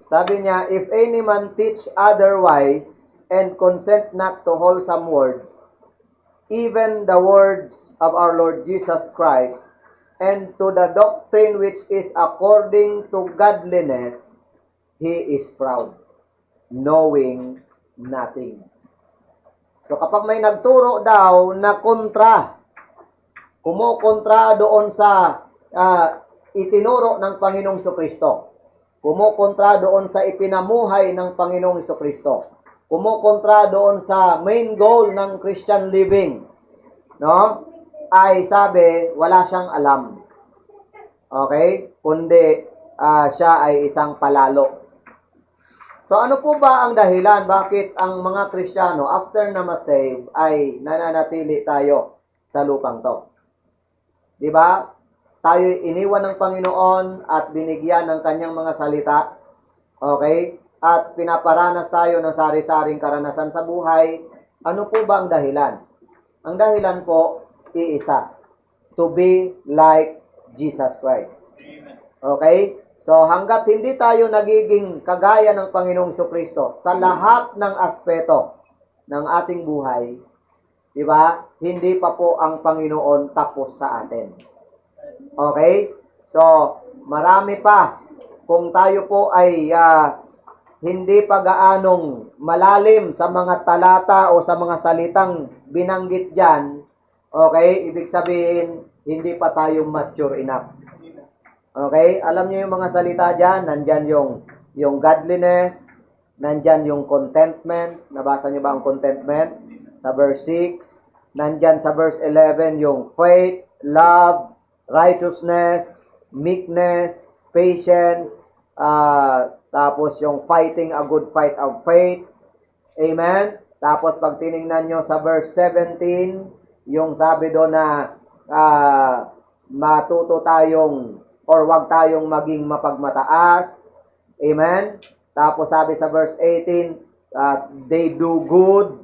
Sabi niya, if any man teach otherwise and consent not to wholesome words, even the words of our Lord Jesus Christ, and to the doctrine which is according to godliness, he is proud, knowing nothing. So kapag may nagturo daw na kumukontra doon sa itinuro ng Panginoong Kristo, kumukontra doon sa ipinamuhay ng Panginoong Kristo, kumukontra doon sa main goal ng Christian living, no? Ay sabi, wala siyang alam. Okay? Kundi siya ay isang palalo. So ano po ba ang dahilan bakit ang mga Kristiyano after na ma-save ay nananatili tayo sa lupang to? 'Di ba? Tayo iniwan ng Panginoon at binigyan ng kanyang mga salita. Okay? At pinaparanas tayo ng sari-saring karanasan sa buhay. Ano po ba ang dahilan? Ang dahilan po, iisa. To be like Jesus Christ. Okay? So, hanggat hindi tayo nagiging kagaya ng Panginoong Kristo sa lahat ng aspeto ng ating buhay, di ba? Hindi pa po ang Panginoon tapos sa atin. Okay? So, marami pa. Kung tayo po ay hindi pa gaanong malalim sa mga talata o sa mga salitang binanggit dyan, okay? Ibig sabihin, hindi pa tayo mature enough. Okay? Alam niyo yung mga salita dyan, nandyan yung godliness, nandyan yung contentment. Nabasa niyo ba ang contentment? Sa verse 6. Nandyan sa verse 11 yung faith, love, righteousness, meekness, patience, tapos yung fighting a good fight of faith. Amen? Tapos pag tinignan nyo sa verse 17, yung sabi doon na matuto tayong or wag tayong maging mapagmataas. Amen? Tapos sabi sa verse 18, they do good,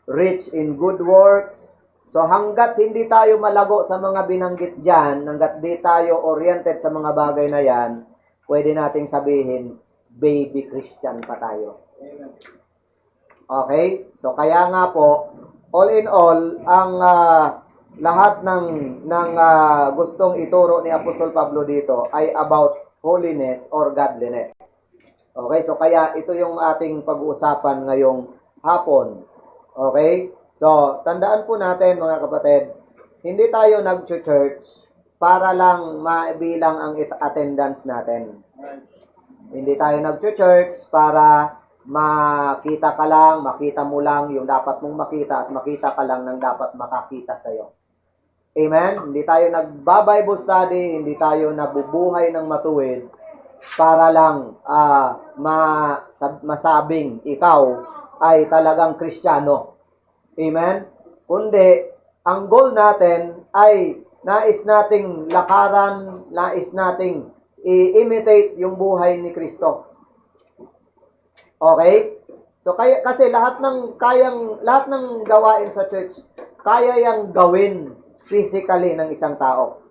rich in good works. So hanggat hindi tayo malago sa mga binanggit dyan, hanggat di tayo oriented sa mga bagay na yan, pwede nating sabihin, baby Christian pa tayo. Okay? So kaya nga po, all in all, ang lahat ng gustong ituro ni Apostol Pablo dito ay about holiness or godliness. Okay? So kaya ito yung ating pag-uusapan ngayong hapon. Okay? So, tandaan po natin mga kapatid, hindi tayo nag-church para lang mabilang ang attendance natin. Hindi tayo nag-church para makita ka lang, makita mo lang yung dapat mong makita at makita ka lang ng dapat makakita sa'yo. Amen? Hindi tayo nagba-Bible study, hindi tayo nabubuhay ng matuwid para lang masabing ikaw ay talagang Kristiyano. Amen? Kundi, ang goal natin ay nais nating lakaran, nais nating i-imitate yung buhay ni Kristo. Okay? So kasi lahat ng gawain sa church, kaya yang gawin physically ng isang tao.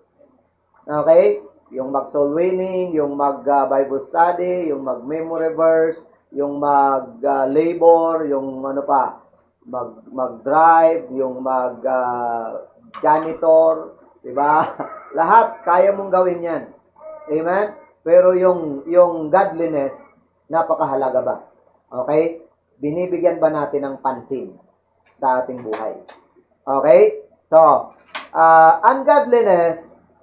Okay? Yung mag-soul winning, yung mag-Bible study, yung mag-memory verse, yung mag-labor, yung ano pa, mag-drive, yung janitor, di ba? Lahat kaya mong gawin 'yan. Amen? Pero yung godliness, napakahalaga ba? Okay? Binibigyan ba natin ng pansin sa ating buhay? Okay? So, ungodliness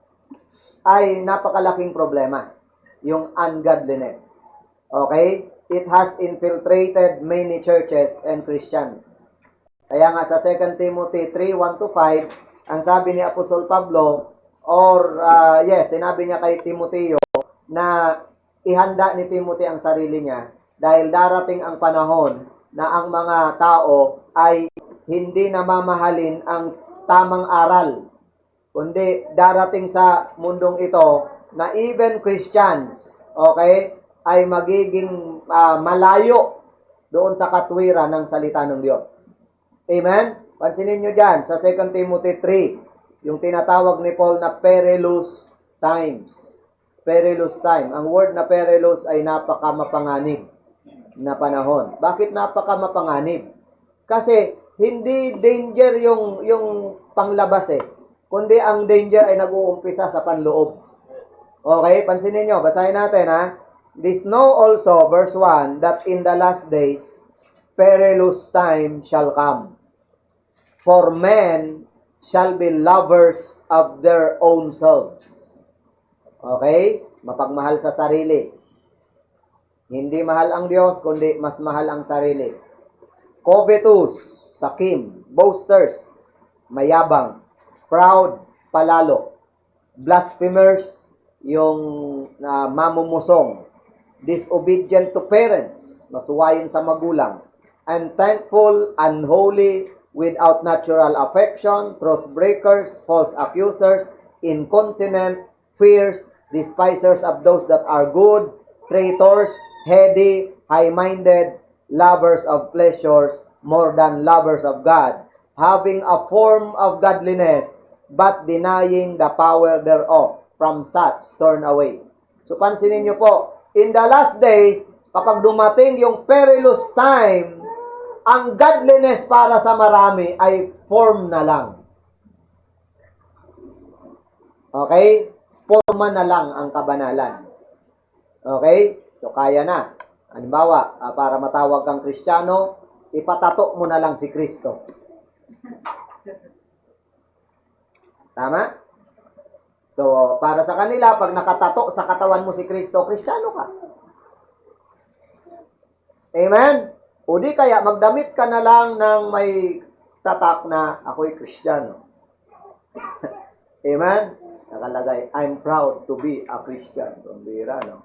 ay napakalaking problema. Yung ungodliness. Okay? It has infiltrated many churches and Christians. Kaya nga sa 2 Timothy 3:1-5, ang sabi ni Apostol Pablo, sinabi niya kay Timoteo na ihanda ni Timothy ang sarili niya dahil darating ang panahon na ang mga tao ay hindi namamahalin ang tamang aral. Kundi darating sa mundong ito na even Christians, okay, ay magiging malayo doon sa katwiran ng salita ng Diyos. Amen? Pansinin nyo dyan sa 2 Timothy 3, yung tinatawag ni Paul na perilous times. Perilous time. Ang word na perilous ay napaka-mapanganib na panahon. Bakit napaka-mapanganib? Kasi hindi danger yung panglabas kundi ang danger ay nag-uumpisa sa panloob. Okay, pansinin nyo, basahin natin ha. This know also, verse 1, that in the last days, perilous time shall come. For men shall be lovers of their own selves. Okay? Mapagmahal sa sarili. Hindi mahal ang Diyos, kundi mas mahal ang sarili. Covetous, sakim, boasters, mayabang, proud, palalo, blasphemers, yung mamumusong, disobedient to parents, masuwayin sa magulang, unthankful, unholy, without natural affection, cross breakers, false accusers, incontinent, fierce, despisers of those that are good, traitors, heady, high-minded, lovers of pleasures more than lovers of God, having a form of godliness, but denying the power thereof. From such, turn away. So, pansinin nyo po, in the last days, kapag dumating yung perilous time, ang godliness para sa marami ay form na lang. Okay? Forma na lang ang kabanalan. Okay? So, kaya na. Halimbawa, para matawag kang Kristiyano, ipatato mo na lang si Kristo. Tama? So, para sa kanila, pag nakatato sa katawan mo si Kristo, Kristiyano ka. Amen? O di kaya, magdamit ka na lang ng may tatak na ako'y Kristiyano. Amen? Nakalagay, I'm proud to be a Christian. Tumbira, no?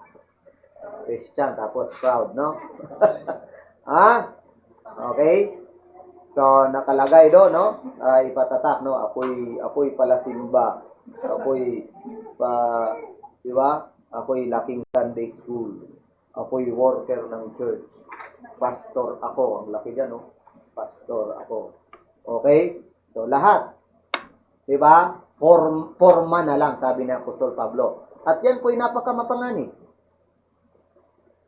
Christian, tapos proud, no? Ha? Okay? So, nakalagay doon, no? Ipatatak, no? Ako'y pala simba. Ako'y di ba? Ako'y laking Sunday school. Ako'y worker ng church. Pastor ako. Ang laki dyan, no? Pastor ako. Okay? So, lahat. Di ba? Forma na lang, sabi ni Apostol Pablo. At yan po'y napakamapanganib.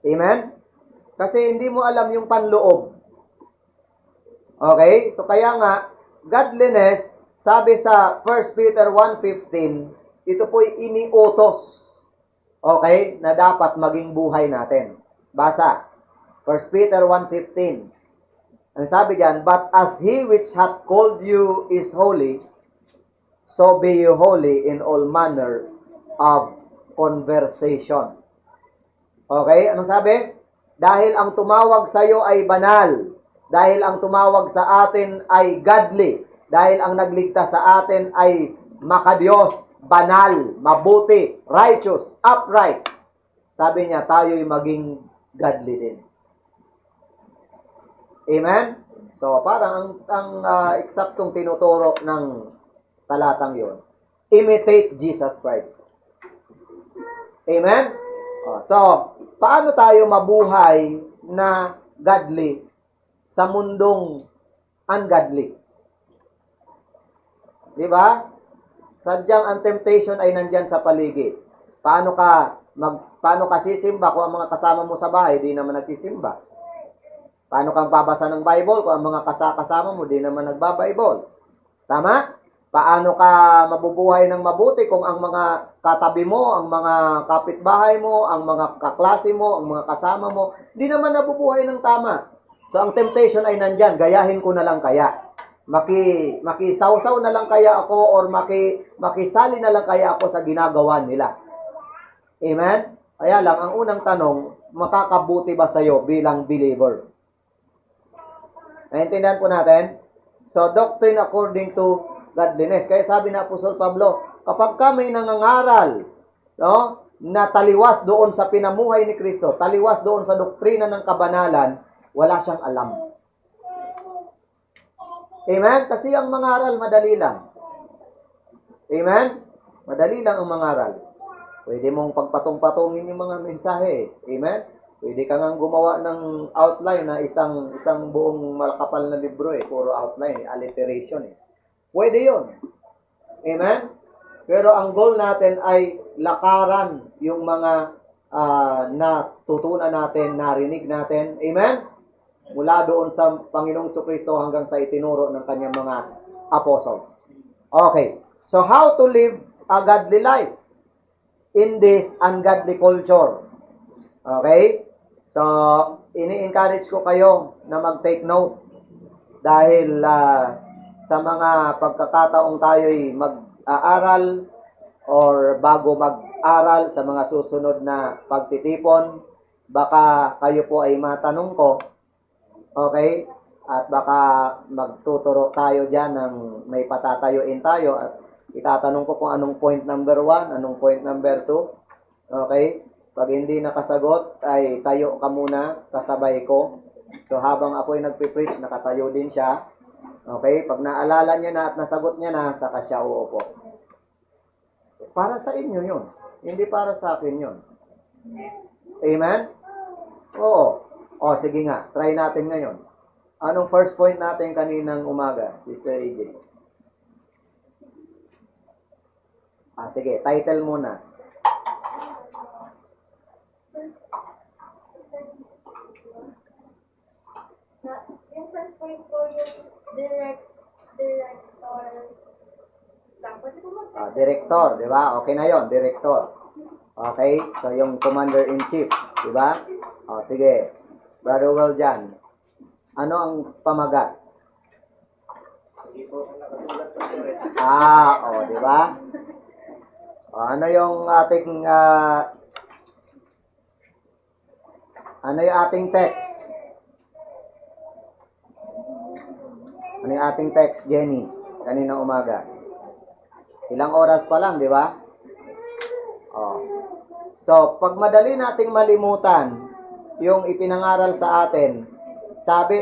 Amen? Kasi hindi mo alam yung panloob. Okay? So, kaya nga, godliness, sabi sa 1 Peter 1:15, ito po'y iniutos. Okay? Na dapat maging buhay natin. Basa. 1 Peter 1:15. Ang sabi diyan, but as he which hath called you is holy, so be you holy in all manner of conversation. Okay? Anong sabi? Dahil ang tumawag sa iyo ay banal. Dahil ang tumawag sa atin ay godly. Dahil ang nagligtas sa atin ay makadiyos, banal, mabuti, righteous, upright. Sabi niya, tayo'y maging godly din. Amen? So, parang ang eksaktong tinuturo ng talatang yon, imitate Jesus Christ. Amen? So, paano tayo mabuhay na godly sa mundong ungodly? Di ba? Sadyang ang temptation ay nandyan sa paligid. Paano ka sisimba kung ang mga kasama mo sa bahay di naman nagsisimba? Paano kang babasa ng Bible kung ang mga kasama mo di naman nagba-Bible? Tama? Paano ka mabubuhay ng mabuti kung ang mga katabi mo, ang mga kapitbahay mo, ang mga kaklase mo, ang mga kasama mo, di naman nabubuhay ng tama? So, ang temptation ay nandyan. Gayahin ko na lang kaya. Makisawsaw na lang kaya ako or makisali na lang kaya ako sa ginagawa nila. Amen? Kaya lang, ang unang tanong, makakabuti ba sa'yo bilang believer? Naintindihan po natin? So, doctrine according to godliness. Kaya sabi na Apostol Pablo, kapag ka may nangangaral, no, na taliwas doon sa pinamuhay ni Kristo, taliwas doon sa doktrina ng kabanalan, wala siyang alam. Amen? Kasi ang mangaral, madali lang. Amen? Madali lang ang mangaral. Pwede mong pagpatong-patungin yung mga mensahe. Amen? Pwede ka nga gumawa ng outline na isang buong malakapal na libro puro outline, alliteration Pwede yun. Amen? Pero ang goal natin ay lakaran yung mga natutunan natin, narinig natin. Amen? Mula doon sa Panginoong Kristo hanggang sa itinuro ng kanyang mga apostles. Okay. So, how to live a godly life in this ungodly culture? Okay? So, ini-encourage ko kayo na mag-take note dahil sa mga pagkakataong tayo'y mag-aaral or bago mag-aral sa mga susunod na pagtitipon, baka kayo po ay matanong ko, okay? At baka magtuturo tayo dyan ng may patatayuin tayo at itatanong ko kung anong point number 1, anong point number 2, okay? Pag hindi nakasagot, ay tayo ka muna, kasabay ko. So, habang ako'y nagpipreach, nakatayo din siya. Okay? Pag naalala niya na at nasagot niya na, saka siya uupo. Para sa inyo yun. Hindi para sa akin yun. Amen? Oo. O, sige nga. Try natin ngayon. Anong first point natin kaninang umaga, Sister AJ? Sige. Title muna. Yung first point ko, yung Director, di ba? Okay na yon, director. Okay? So, yung commander-in-chief, di ba? Sige. Brother Will dyan. Ano ang pamagat? Di ba? Ano yung ating text? Ano yung ating text, Jenny? Kanina umaga. Ilang oras pa lang, di ba? So, pag madali nating malimutan yung ipinangaral sa atin, sabi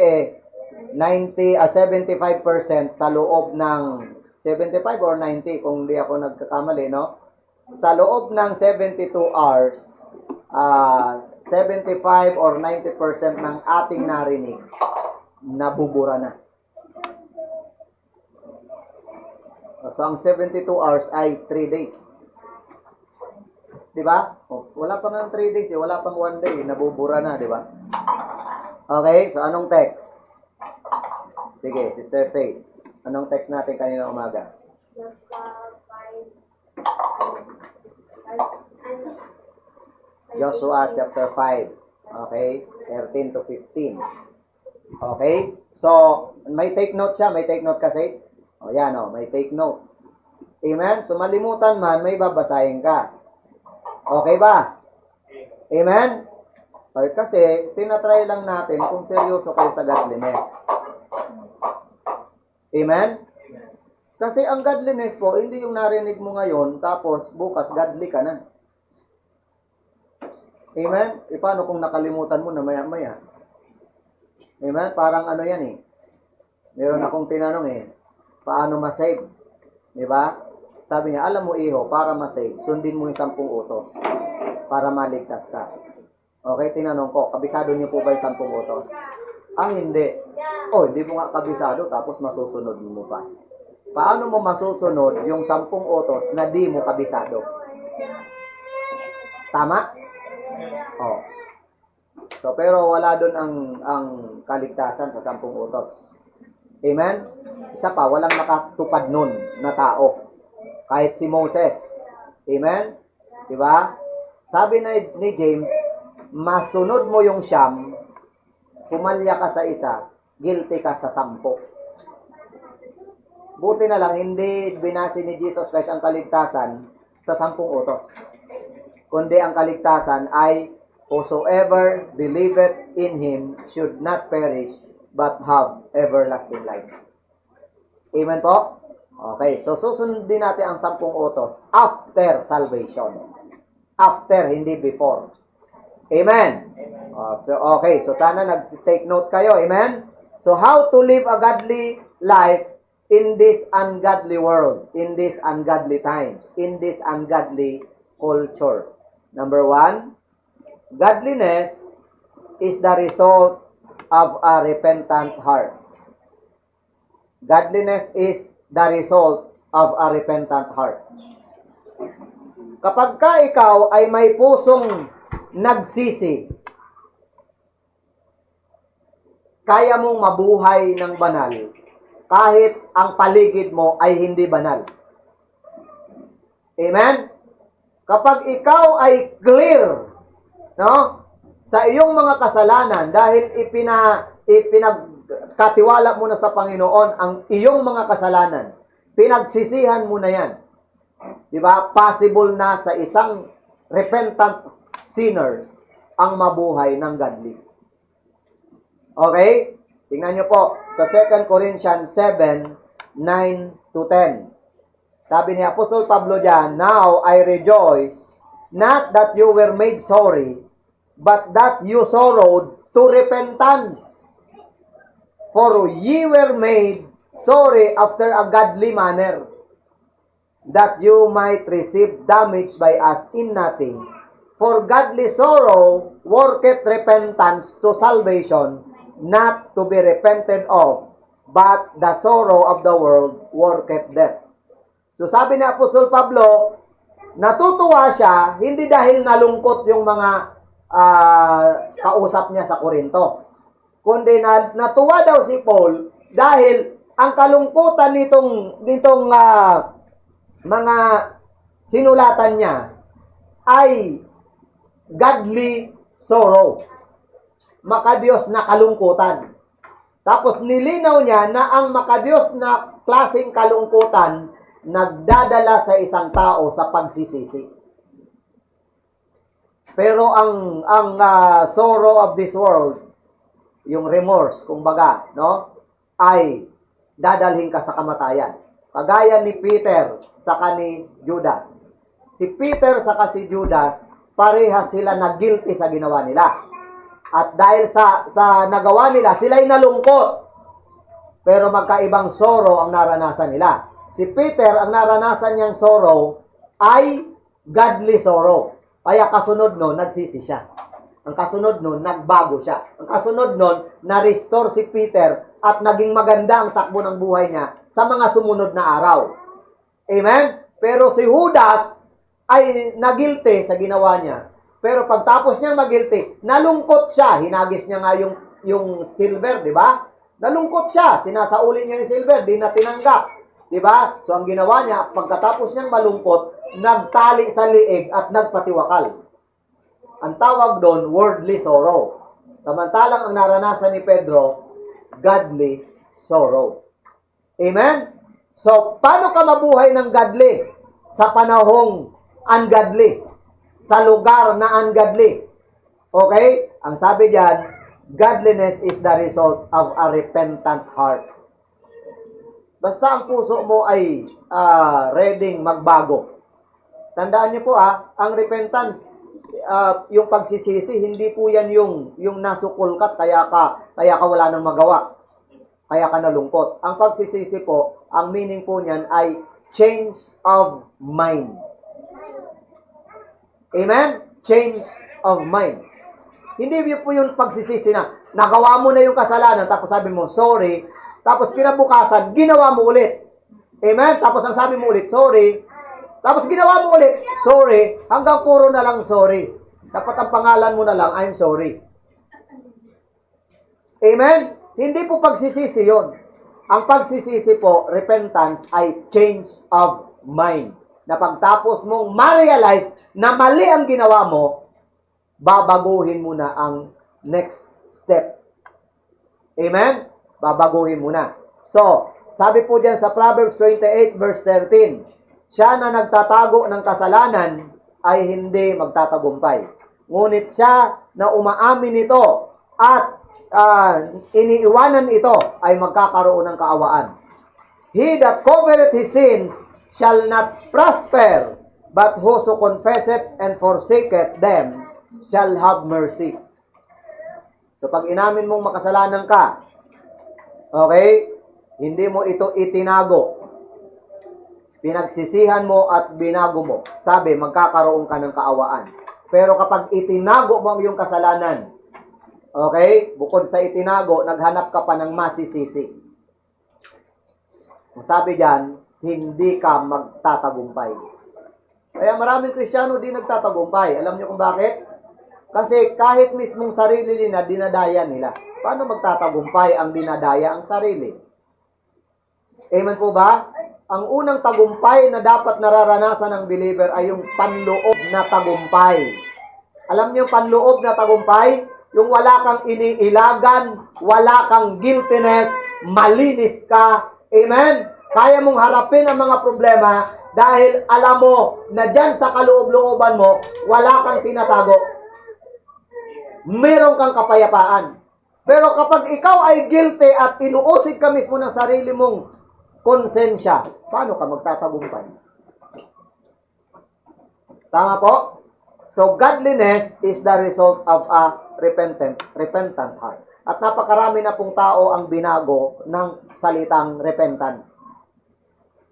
75% sa loob ng 75 or 90 kung di ako nagkakamali, no? Sa loob ng 72 hours, 75 or 90% ng ating narinig nabubura na. So, ang 72 hours ay 3 days. Diba? Wala pang 3 days, wala pang 1 day, nabubura na, diba? Okay, so anong text? Sige, Sister Faith. Anong text natin kanina umaga? Joshua chapter 5. Okay, 13 to 15. Okay, so may take note siya, may take note kasi. Yan may take note. Amen? So, malimutan man, may babasahin ka. Okay ba? Amen? Okay, kasi, tinatry lang natin kung seryoso kayo sa godliness. Amen? Kasi ang godliness po, hindi yung narinig mo ngayon, tapos bukas, godly ka na. Amen? Paano kung nakalimutan mo na maya-maya? Amen? Parang ano yan Meron akong tinanong paano ma-save? Diba? Sabi niya, alam mo iho, para ma-save, sundin mo yung 10 utos para maligtas ka. Okay, tinanong ko, kabisado niyo po ba yung 10 utos? Hindi. Hindi mo nga kabisado, tapos masusunod mo pa. Paano mo masusunod yung 10 utos na di mo kabisado? Tama? So, pero wala doon ang kaligtasan sa 10 utos. Amen? Isa pa, walang nakatupad nun na tao. Kahit si Moses. Amen? Diba? Sabi ni James, masunod mo yung 9, pumalya ka sa 1, guilty ka sa 10. Buti na lang, hindi binasi ni Jesus Christ ang kaligtasan sa 10 utos. Kundi ang kaligtasan ay, whosoever believeth in Him should not perish, but have everlasting life. Amen po? Okay, so susundin natin ang 10 utos after salvation. After, hindi before. Amen? So sana nag-take note kayo. Amen? So how to live a godly life in this ungodly world, in these ungodly times, in this ungodly culture. Number 1, godliness is the result of a repentant heart. Godliness is the result of a repentant heart. Kapag ka ikaw ay may pusong nagsisi, kaya mong mabuhay ng banal kahit ang paligid mo ay hindi banal. Amen? Kapag ikaw ay clear, no, sa iyong mga kasalanan dahil ipinagkatiwala mo na sa Panginoon ang iyong mga kasalanan, pinagsisihan mo na yan. Diba? Possible na sa isang repentant sinner ang mabuhay ng godly. Okay? Tingnan nyo po sa 2 Corinthians 7, 9 to 10. Sabi ni Apostol Pablo diyan, "Now I rejoice, not that you were made sorry, but that you sorrowed to repentance. For ye were made sorry after a godly manner, that you might receive damage by us in nothing. For godly sorrow worketh repentance to salvation, not to be repented of, but the sorrow of the world worketh death." So sabi ni Apostol Pablo, natutuwa siya, hindi dahil nalungkot yung mga kausap niya sa Korinto. Kundi natuwa daw si Paul dahil ang kalungkutan nitong mga sinulatan niya ay godly sorrow. Makadiyos na kalungkutan. Tapos nilinaw niya na ang makadiyos na klaseng kalungkutan nagdadala sa isang tao sa pagsisisi. Pero ang sorrow of this world, yung remorse, kumbaga, no, ay dadalhin ka sa kamatayan. Kagaya ni Peter saka ni Judas. Si Peter saka si Judas, parehas sila na guilty sa ginawa nila. At dahil sa nagawa nila, sila'y nalungkot. Pero magkaibang sorrow ang naranasan nila. Si Peter, ang naranasan niyang sorrow ay godly sorrow. Kaya kasunod nun, nagsisi siya. Ang kasunod nun, nagbago siya. Ang kasunod nun, na-restore si Peter at naging maganda ang takbo ng buhay niya sa mga sumunod na araw. Amen? Pero si Judas ay nagilty sa ginawa niya. Pero pagtapos niyang magilty, nalungkot siya. Hinagis niya nga yung silver, di ba? Nalungkot siya. Sinasauli niya yung silver, di na tinanggap. Diba? So, ang ginawa niya, pagkatapos niyang malungkot, nagtali sa liig at nagpatiwakal. Ang tawag doon, worldly sorrow. Samantalang ang naranasan ni Pedro, godly sorrow. Amen? So, paano ka mabuhay ng godly? Sa panahong ungodly. Sa lugar na ungodly. Okay? Ang sabi diyan, godliness is the result of a repentant heart. Basta ang puso mo ay ready magbago. Tandaan niyo po ang repentance, yung pagsisisi, hindi po yan yung nasukol ka kaya ka wala nang magawa. Kaya ka nalungkot. Ang pagsisisi po, ang meaning po niyan ay change of mind. Amen? Change of mind. Hindi po yung pagsisisi na nagawa mo na yung kasalanan tapos sabi mo, sorry. Tapos kinabukasan, ginawa mo ulit. Amen? Tapos ang sabi mo ulit, sorry. Tapos ginawa mo ulit, sorry. Hanggang puro na lang sorry. Dapat ang pangalan mo na lang, I'm sorry. Amen? Hindi po pagsisisi yun. Ang pagsisisi po, repentance, ay change of mind. Na pagtapos mong ma-realize na mali ang ginawa mo, babaguhin mo na ang next step. Amen? Babaguhin mo na. So, sabi po dyan sa Proverbs 28 verse 13, siya na nagtatago ng kasalanan ay hindi magtatagumpay. Ngunit siya na umaamin nito at iniiwanan ito ay magkakaroon ng kaawaan. He that covereth his sins shall not prosper, but whoso confesseth and forsaketh them shall have mercy. So pag inamin mong makasalanan ka, okay, hindi mo ito itinago. Pinagsisihan mo at binago mo. Sabi, magkakaroon ka ng kaawaan. Pero kapag itinago mo ang iyong kasalanan, okay, bukod sa itinago, naghanap ka pa ng masisisi. Sabi diyan, hindi ka magtatagumpay. Kaya maraming Kristiyano di nagtatagumpay. Alam niyo kung bakit? Kasi kahit mismong sarili nila, dinadaya nila. Paano magtatagumpay ang dinadaya ang sarili? Amen po ba? Ang unang tagumpay na dapat nararanasan ng believer ay yung panloob na tagumpay. Alam niyo panloob na tagumpay? Yung wala kang iniilagan, wala kang guiltiness, malinis ka. Amen? Kaya mong harapin ang mga problema dahil alam mo na dyan sa kaloob-looban mo, wala kang tinatago. Meron kang kapayapaan. Pero kapag ikaw ay guilty at inuusig ka mismo ng sarili mong konsensya, paano ka magtatagumpay? Tama po? So, godliness is the result of a repentant heart. At napakarami na pong tao ang binago ng salitang repentance.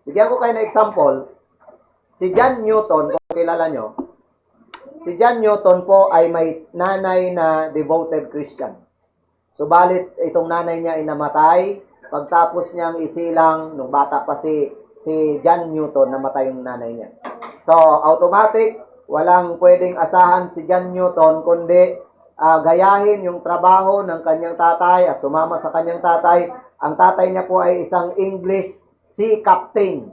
Bigyan ko kayo ng example. Si John Newton, kung kilala nyo, si John Newton po ay may nanay na devoted Christian. Subalit, itong nanay niya ay namatay. Pagtapos niyang isilang, nung bata pa si John Newton, namatay yung nanay niya. So, automatic, walang pwedeng asahan si John Newton, kundi gayahin yung trabaho ng kanyang tatay at sumama sa kanyang tatay. Ang tatay niya po ay isang English sea captain.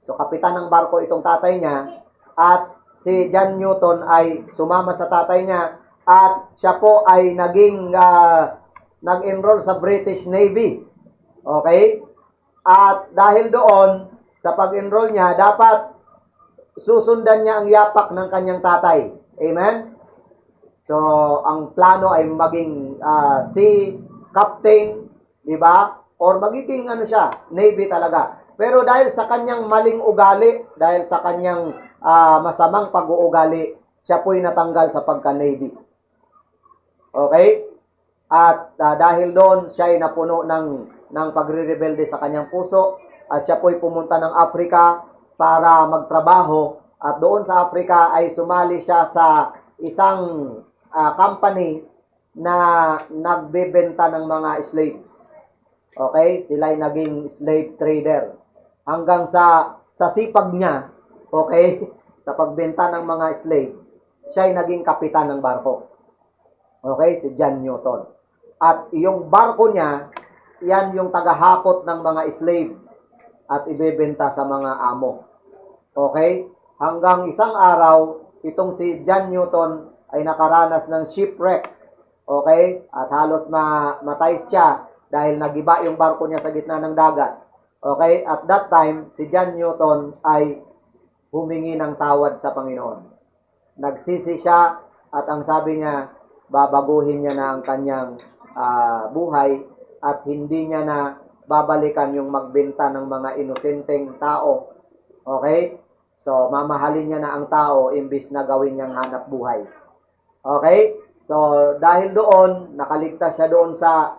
So, kapitan ng barko itong tatay niya. At si John Newton ay sumama sa tatay niya. At siya po ay nag-enroll sa British Navy. Okay? At dahil doon, sa pag-enroll niya, dapat susundan niya ang yapak ng kanyang tatay. Amen? So, ang plano ay maging sea captain, di ba? Or magiging Navy talaga. Pero dahil sa kanyang maling ugali, dahil sa kanyang masamang pag-uugali, siya po'y natanggal sa pagka-Navy. Okay? At dahil doon, siya ay napuno ng pagre-rebelde sa kanyang puso. At siya po'y pumunta ng Africa para magtrabaho. At doon sa Africa ay sumali siya sa isang company na nagbebenta ng mga slaves. Okay? Sila ay naging slave trader. Hanggang sa sipag niya, okay, sa pagbenta ng mga slave, siya ay naging kapitan ng barko. Okay? Si John Newton. At yung barko niya, yan yung tagahakot ng mga slave at ibebenta sa mga amo. Okay? Hanggang isang araw, itong si John Newton ay nakaranas ng shipwreck. Okay? At halos matay siya dahil nagiba yung barko niya sa gitna ng dagat. Okay? At that time, si John Newton ay humingi ng tawad sa Panginoon. Nagsisi siya at ang sabi niya, babaguhin niya na ang kanyang buhay at hindi niya na babalikan yung magbenta ng mga inosenteng tao. Okay? So, mamahalin niya na ang tao imbis na gawin niyang hanap buhay. Okay? So, dahil doon, nakaligtas siya doon sa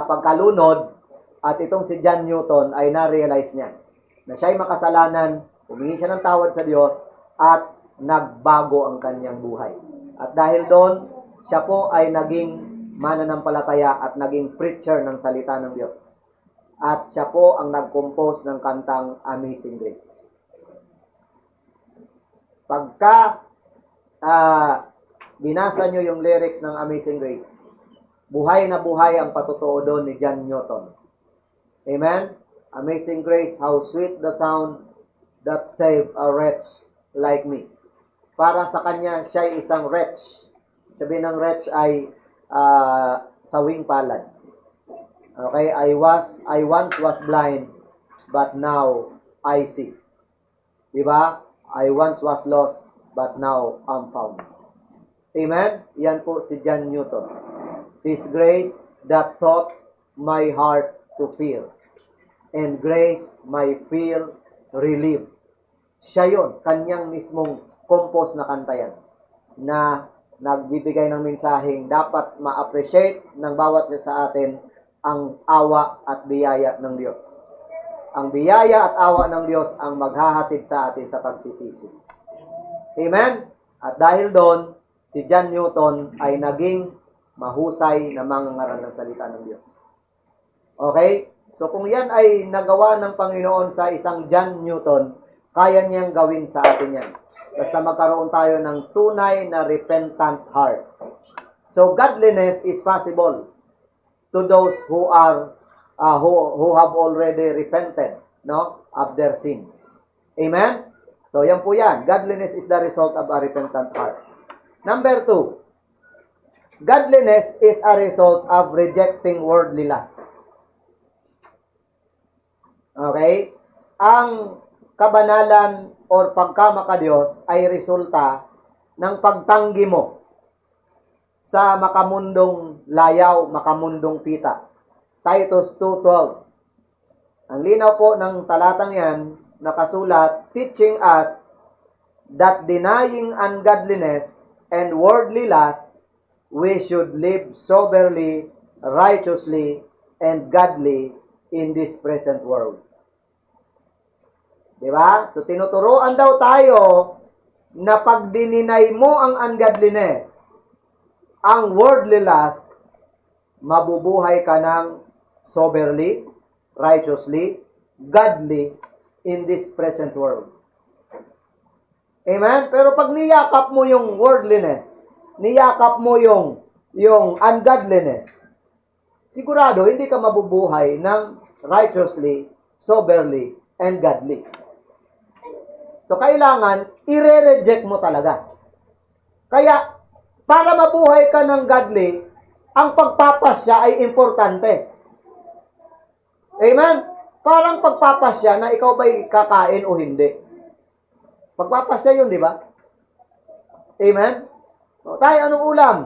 pagkalunod at itong si John Newton ay na-realize niya na siya ay makasalanan, humingi siya ng tawad sa Diyos at nagbago ang kanyang buhay. At dahil doon, siya po ay naging mananampalataya at naging preacher ng salita ng Diyos. At siya po ang nag-compose ng kantang Amazing Grace. Pagka binasa nyo yung lyrics ng Amazing Grace, buhay na buhay ang patutuo doon ni John Newton. Amen? Amazing Grace, how sweet the sound that saved a wretch like me. Para sa kanya, siya ay isang wretch. Sabihin ng wretch ay sawing palad. Okay, I once was blind, but now I see. Diba? I once was lost, but now I'm found. Amen? Yan po si John Newton. This grace that taught my heart to feel, and grace my feel relieve. Siya yun, kanyang mismong compose na kanta yan, na nagbibigay ng mensaheng dapat ma-appreciate ng bawat isa sa atin ang awa at biyaya ng Diyos. Ang biyaya at awa ng Diyos ang maghahatid sa atin sa pagsisisi. Amen? At dahil doon, si John Newton ay naging mahusay na mangangaral ng salita ng Diyos. Okay? So kung yan ay nagawa ng Panginoon sa isang John Newton, Kaya niyang gawin sa atin yan. Basta magkaroon tayo ng tunay na repentant heart. So godliness is possible to those who are who have already repented, no, of their sins. Amen? So yan po yan. Godliness is the result of a repentant heart. Number 2, godliness is a result of rejecting worldly lust. Okay? Ang kabanalan or pagkamakadiyos ay resulta ng pagtanggi mo sa makamundong layaw, makamundong pita. Titus 2:12. Ang linaw po ng talatang yan, nakasulat, teaching us that denying ungodliness and worldly lust, we should live soberly, righteously, and godly in this present world. Diba? So, tinuturoan daw tayo na pag dininay mo ang ungodliness, ang worldly lust, mabubuhay ka ng soberly, righteously, godly in this present world. Amen? Pero pag niyakap mo yung worldliness, niyakap mo yung ungodliness, sigurado hindi ka mabubuhay ng righteously, soberly, and godly. So, kailangan, i-reject mo talaga. Kaya, para mabuhay ka ng godly, ang pagpapasya ay importante. Amen? Parang pagpapasya na ikaw ba'y kakain o hindi. Pagpapasya yun, di ba? Amen? O, tayo, anong ulam?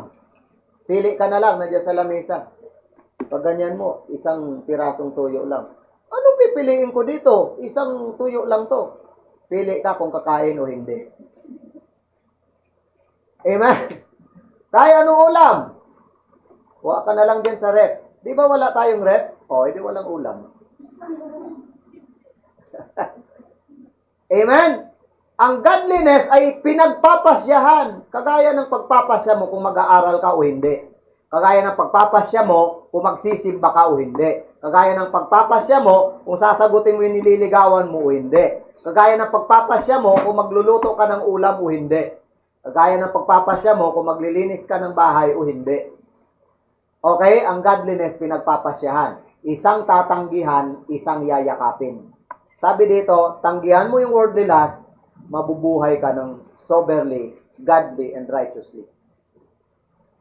Pili ka na lang, nandiyan sa lamesa. Pag ganyan mo, isang pirasong tuyo lang. Anong pipiliin ko dito? Isang tuyo lang to. Pili ka kung kakain o hindi. Amen? Tayo, anong ulam? Huwag ka na lang dyan sa rep. Di ba wala tayong rep? O, hindi walang ulam. Amen? Ang godliness ay pinagpapasyahan. Kagaya ng pagpapasya mo kung mag-aaral ka o hindi. Kagaya ng pagpapasya mo kung magsisimba ka o hindi. Kagaya ng pagpapasya mo kung sasagutin mo yung nililigawan mo o hindi. Kagaya ng pagpapasya mo kung magluluto ka ng ulam o hindi. Kagaya ng pagpapasya mo kung maglilinis ka ng bahay o hindi. Okay? Ang godliness pinagpapasyahan. Isang tatanggihan, isang yayakapin. Sabi dito, tanggihan mo yung worldly lust, mabubuhay ka ng soberly, godly, and righteously.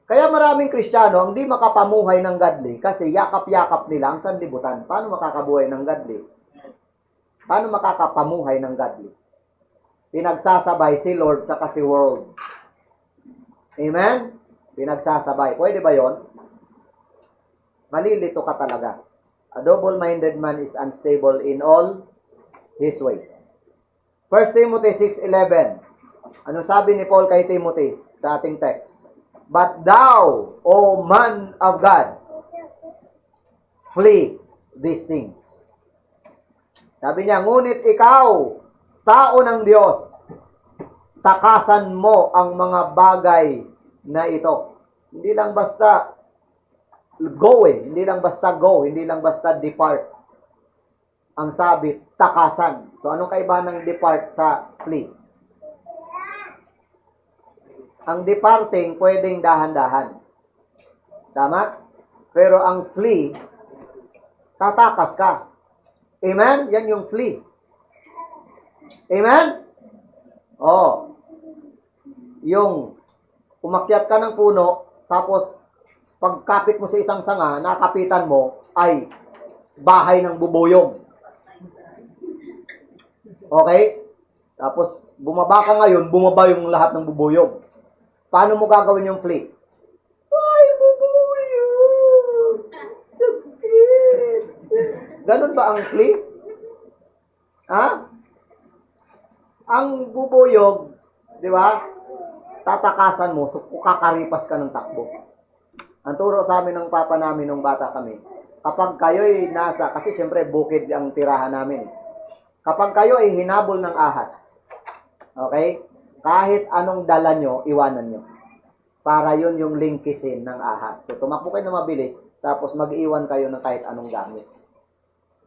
Kaya maraming Kristiyano ang di makapamuhay ng godly kasi yakap-yakap nila ang sanlibutan. Paano makakabuhay ng godly? Paano makakapamuhay ng godly? Pinagsasabay si Lord sa si world. Amen? Pinagsasabay. Pwede ba yon? Malilito ka talaga. A double-minded man is unstable in all his ways. 1 Timothy 6:11. Ano sabi ni Paul kay Timothy sa ating text? But thou, O man of God, flee these things. Sabi niya, ngunit ikaw, tao ng Diyos, takasan mo ang mga bagay na ito. Hindi lang basta go hindi lang basta go, hindi lang basta depart. Ang sabi, takasan. So, anong kaibahan ng depart sa flee? Ang departing, pwedeng dahan-dahan. Tama? Pero ang flee, tatakas ka. Amen? Yan yung flee. Amen? Oh. Yung umakyat ka ng puno, tapos pagkapit mo sa isang sanga, nakapitan mo ay bahay ng bubuyog. Okay? Tapos bumaba ka ngayon, bumaba yung lahat ng bubuyog. Paano mo gagawin yung flee? Ay, bubuyog! Sakit! Ganun ba ang flee? Ha? Ang bubuyog, di ba? Tatakasan mo, so kakaripas ka ng takbo. Ang turo sa amin ng papa namin nung bata kami, kapag kayo'y nasa, kasi syempre bukid ang tirahan namin. Kapag kayo ay hinabol ng ahas, okay? Kahit anong dala nyo, iwanan nyo. Para yun yung lingkisin ng ahas. So tumakbo kayo na mabilis, tapos mag-iwan kayo ng kahit anong gamit.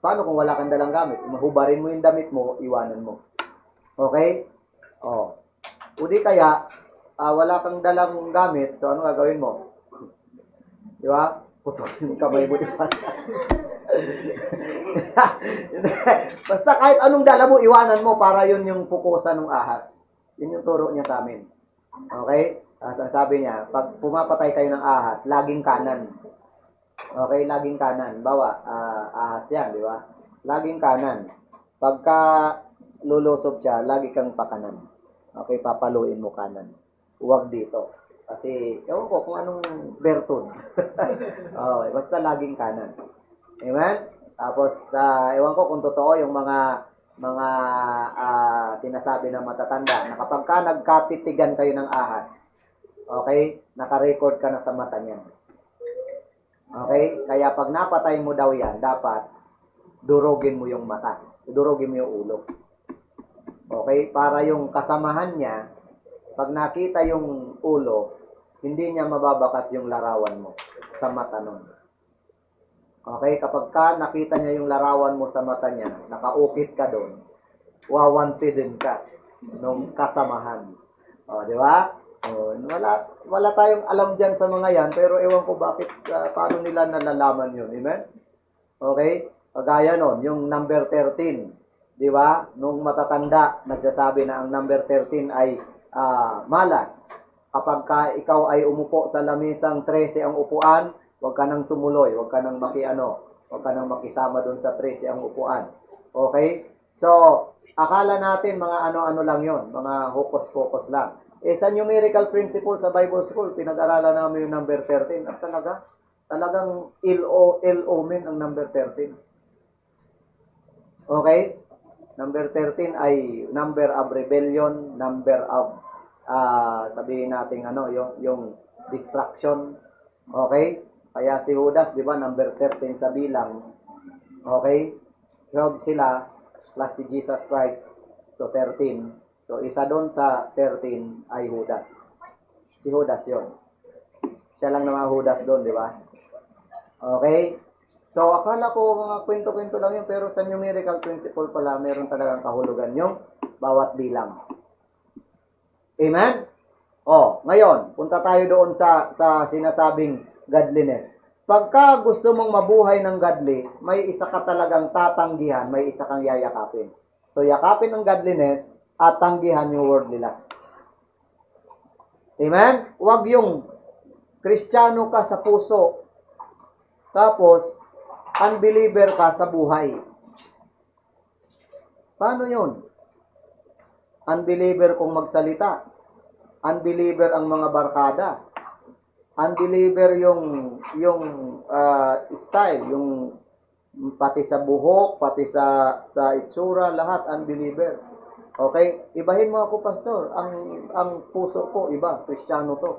Paano kung wala kang dalang gamit? Mahubarin mo yung damit mo, iwanan mo. Okay? Oh. O di kaya, wala kang dalang gamit, so ano gagawin mo? Di ba? Putukin yung kamay mo, di ba? Basta kahit anong dala mo, iwanan mo para yun yung pukusan ng ahas. Yun yung turo niya sa amin. Okay? Ang sabi niya, pag pumapatay kayo ng ahas, laging kanan. Okay? Laging kanan. Bawa, ahas yan, di ba? Laging kanan. Pagka lulusob siya, lagi kang pakanan. Okay? Papaluin mo kanan. Huwag dito. Kasi, ewan ko kung anong bertun. Okay, basta laging kanan. Amen? Tapos, ewan ko kung totoo yung mga sinasabi ng matatanda na kapag ka nagkatitigan kayo ng ahas, okay, nakarecord ka na sa mata niyan. Okay? Kaya pag napatay mo daw yan, dapat durugin mo yung mata. Durugin mo yung ulo. Okay? Para yung kasamahan niya, pag nakita yung ulo, hindi niya mababakat yung larawan mo sa mata nun. Okay? Kapag ka nakita niya yung larawan mo sa mata niya, nakaukit ka doon, wawantidin ka nung kasamahan. O, di ba? O, wala tayong alam dyan sa mga yan, pero ewan ko bakit, paano nila nalalaman yun. Amen? Okay? Kagaya nun, yung number 13. Di ba? Nung matatanda, nagsasabi na ang number 13 ay malas. Kapag ka ikaw ay umupo sa lamisang 13 ang upuan, huwag ka nang tumuloy, huwag ka nang huwag ka nang makisama doon sa 13 ang upuan. Okay? So, akala natin mga ano-ano lang yon, mga hocus-pocus lang. Sa numerical principle sa Bible School, pinag-aralan namin yung number 13. At talagang L-O-men ang number 13. Okay? Number 13 ay number of rebellion, number of sabihin natin yung distraction. Okay? Kaya si Judas, di ba, number 13 sa bilang. Okay? 12 sila plus si Jesus Christ. So 13. So isa doon sa 13 ay Judas. Si Judas 'yon. Siya lang naman Judas doon, di ba? Okay? So, akala ko mga kwento-kwento lang yun, pero sa numerical principle pala, meron talagang kahulugan yung bawat bilang. Amen? Ngayon, punta tayo doon sa sinasabing godliness. Pagka gusto mong mabuhay ng godly, may isa ka talagang tatanggihan, may isa kang yayakapin. So, yakapin ang godliness at tanggihan yung worldly lust. Amen? Huwag yung Kristiyano ka sa puso, tapos unbeliever ka sa buhay. Paano yun? Unbeliever kung magsalita. Unbeliever ang mga barkada. Unbeliever yung style, yung pati sa buhok, pati sa itsura, lahat unbeliever. Okay? Ibahin mo ako, pastor. Ang puso ko iba, Kristiyano to.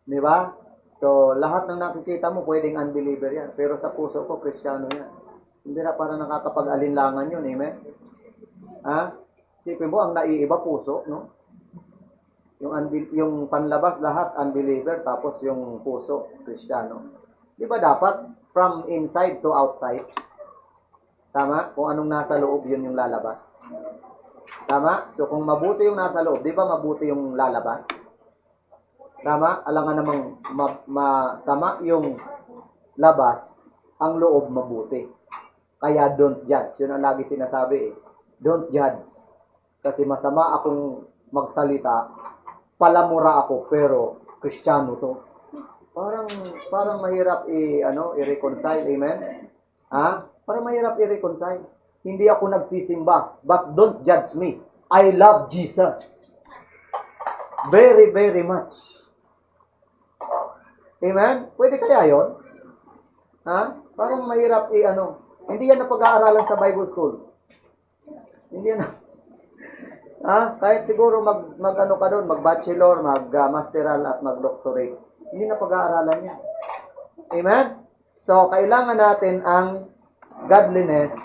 Di ba? So, lahat ng nakikita mo, pwedeng unbeliever yan. Pero sa puso ko, Kristiyano yan. Hindi na para nakakapag-alinlangan yun, amen? Sipin mo, ang naiiba puso, no? Yung panlabas, lahat unbeliever, tapos yung puso, Kristiyano. Di ba dapat, from inside to outside? Tama? Kung anong nasa loob, yun yung lalabas. Tama? So, kung mabuti yung nasa loob, di ba mabuti yung lalabas? Tama? Alangan namang masama yung labas, ang loob mabuti. Kaya don't judge. Yun ang lagi sinasabi eh. Don't judge. Kasi masama akong magsalita, palamura ako, pero Kristiyano to. Parang mahirap i-reconcile. Amen? Parang mahirap i-reconcile. Hindi ako nagsisimba, but don't judge me. I love Jesus. Very, very much. Amen? Pwede kaya yon? Parang mahirap Hindi yan na pag-aaralan sa Bible School. Hindi yan kahit siguro mag-ano ka doon, mag-bachelor, mag-masteral at mag-doctorate. Hindi na pag-aaralan yan. Amen? So, kailangan natin ang godliness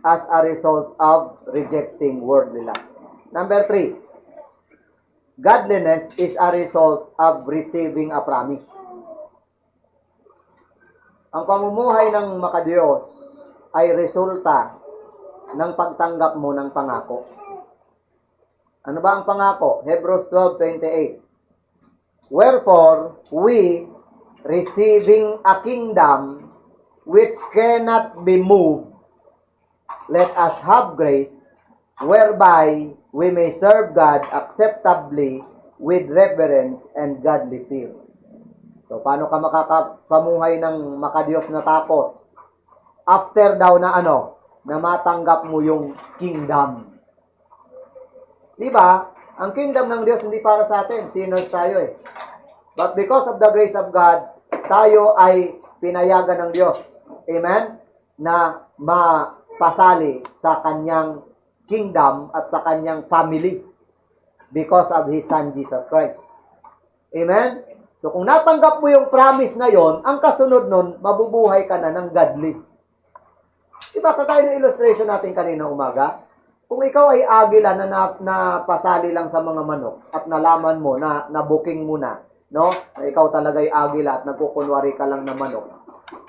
as a result of rejecting worldly lust. Number 3. Godliness is a result of receiving a promise. Ang pamumuhay ng makadiyos ay resulta ng pagtanggap mo ng pangako. Ano ba ang pangako? Hebrews 12:28. Wherefore, we, receiving a kingdom which cannot be moved, let us have grace, whereby we may serve God acceptably with reverence and godly fear. So, paano ka makakapamuhay ng makadiyos na takot? After daw na na matanggap mo yung kingdom. Diba? Ang kingdom ng Diyos hindi para sa atin. Sinners tayo eh. But because of the grace of God, tayo ay pinayagan ng Diyos. Amen? Na mapasali sa kanyang kingdom at sa kanyang family because of His Son, Jesus Christ. Amen? So, kung natanggap mo yung promise na yon, ang kasunod nun, mabubuhay ka na ng godly. Diba, kagaya ng illustration natin kanina umaga, kung ikaw ay agila na pasali lang sa mga manok at nalaman mo na booking mo na, no? Na ikaw talaga ay agila at nagkukunwari ka lang na manok.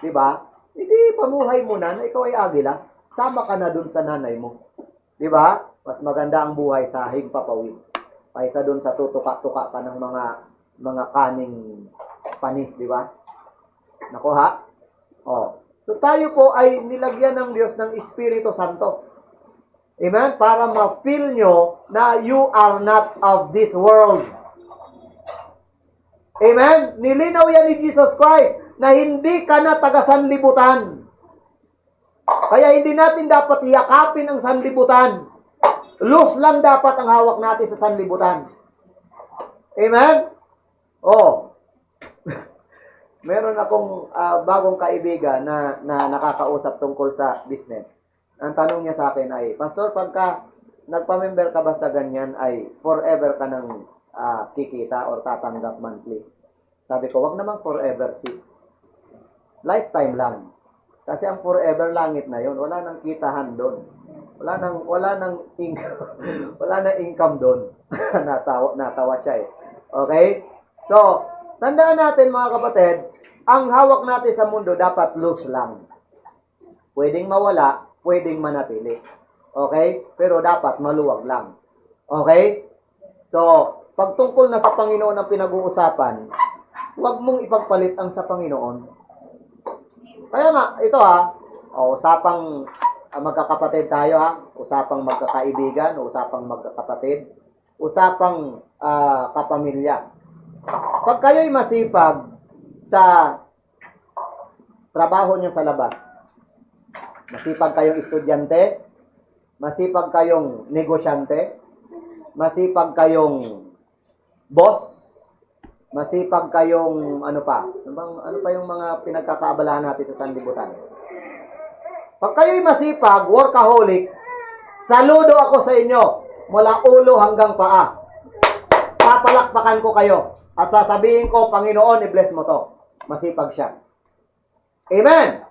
Diba? Hindi, pamuhay mo na ikaw ay agila. Sama ka na dun sa nanay mo. Diba? Mas maganda ang buhay sa higpapawid. Kaysa dun sa tutuka-tuka pa ng mga kaning panis, diba? Nako ha? Oh. So tayo po ay nilagyan ng Diyos ng Espiritu Santo. Amen? Para ma-feel nyo na you are not of this world. Amen? Nilinaw yan ni Jesus Christ na hindi ka na taga-sanlibutan. Kaya hindi natin dapat iyakapin ang sanlibutan. Loose lang dapat ang hawak natin sa sanlibutan. Amen? Oh. Meron akong bagong kaibigan na nakakausap tungkol sa business. Ang tanong niya sa akin ay, Pastor, pagka nagpa-member ka ba sa ganyan ay forever ka nang kikita or tatanggap monthly? Sabi ko, wag naman forever, sis. Lifetime lang. Kasi ang forever langit na yon, wala nang kitahan doon. Wala nang income, wala nang income doon. natawa siya eh. Okay? So, tandaan natin mga kapatid, ang hawak natin sa mundo dapat loose lang. Pwedeng mawala, pwedeng manatili. Okay? Pero dapat maluwag lang. Okay? So, pagtungkol na sa Panginoon ang pinag-uusapan, huwag mong ipagpalit ang sa Panginoon. Kaya nga, ito usapang magkakapatid tayo usapang magkakaibigan, usapang magkakapatid, usapang kapamilya. Pag kayo'y masipag sa trabaho nyo sa labas, masipag kayong estudyante, masipag kayong negosyante, masipag kayong boss, masipag kayong ano pa yung mga pinagkakaabalahan natin sa sanlibutan. Pag kayo'y masipag, workaholic, saludo ako sa inyo mula ulo hanggang paa. Papalakpakan ko kayo at sasabihin ko, Panginoon, i-bless mo to. Masipag siya. Amen?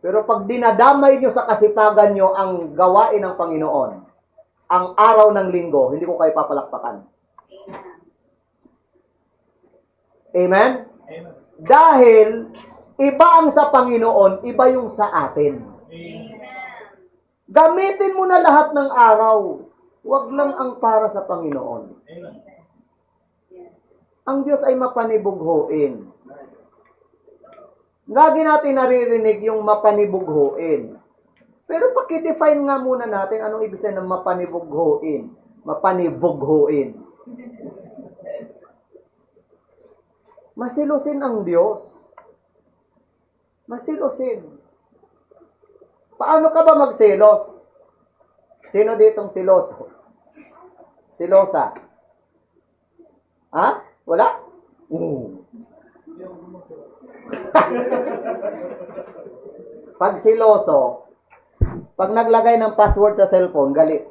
Pero pag dinadamay nyo sa kasipagan nyo ang gawain ng Panginoon, ang araw ng linggo, hindi ko kayo papalakpakan. Amen? Amen. Dahil iba ang sa Panginoon, iba yung sa atin. Amen. Gamitin mo na lahat ng araw. Huwag lang ang para sa Panginoon. Amen. Ang Diyos ay mapanibughuin. Lagi natin naririnig yung mapanibughuin. Pero pakidefine nga muna natin anong ibig sabihin ng mapanibughuin. Mapanibughuin. Masilusin ang Diyos. Masilusin. Paano ka ba magselos? Sino ditong siloso? Silosa? Ha? Wala? Pag siloso, pag naglagay ng password sa cellphone, galit.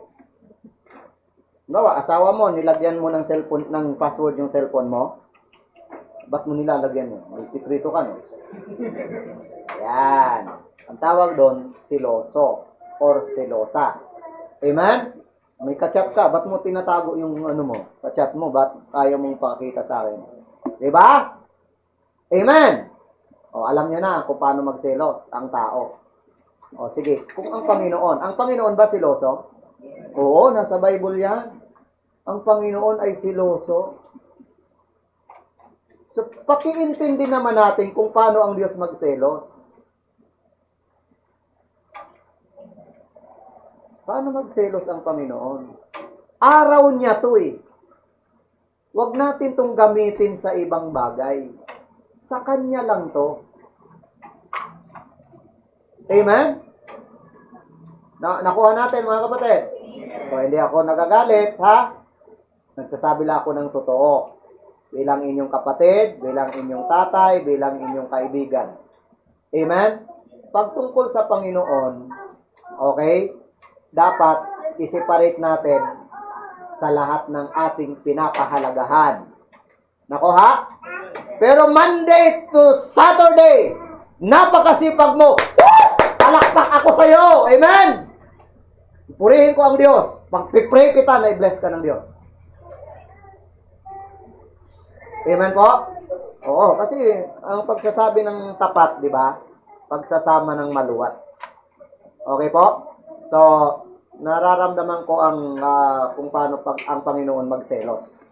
Bawa, asawa mo, nilagyan mo ng cellphone, ng password yung cellphone mo. Ba't mo nilalagyan yun? May sikreto ka, no? Yan. Ang tawag doon, siloso or silosa. Amen? May kachat ka, ba't mo tinatago yung kachat mo, ba't ayaw mong pakita sa akin? Diba? Amen? O, alam niyo na kung paano magselos ang tao. O, sige, kung ang Panginoon ba siloso? Oo, nasa Bible yan. ang Panginoon ay siloso. So, pakiintindi naman natin kung paano ang Diyos magselos. Paano magselos ang Panginoon? Araw niya to eh. Huwag natin tong gamitin sa ibang bagay. Sa Kanya lang to. Amen? Nakuha natin mga kapatid. So, hindi ako nagagalit, ha? Nagsasabi lang ako ng totoo. Bilang inyong kapatid, bilang inyong tatay, bilang inyong kaibigan. Amen? Pagtungkol sa Panginoon, okay, dapat i-separate natin sa lahat ng ating pinapahalagahan. Nako ha? Pero Monday to Saturday, napakasipag mo. Palakpak ako sa iyo. Amen? Purihin ko ang Diyos. Pag-pray kita, na-bless ka ng Diyos. Amen po? Oo, kasi ang pagsasabi ng tapat, di ba? Pagsasama ng maluwat. Okay po? So, nararamdaman ko ang kung paano ang Panginoon magselos.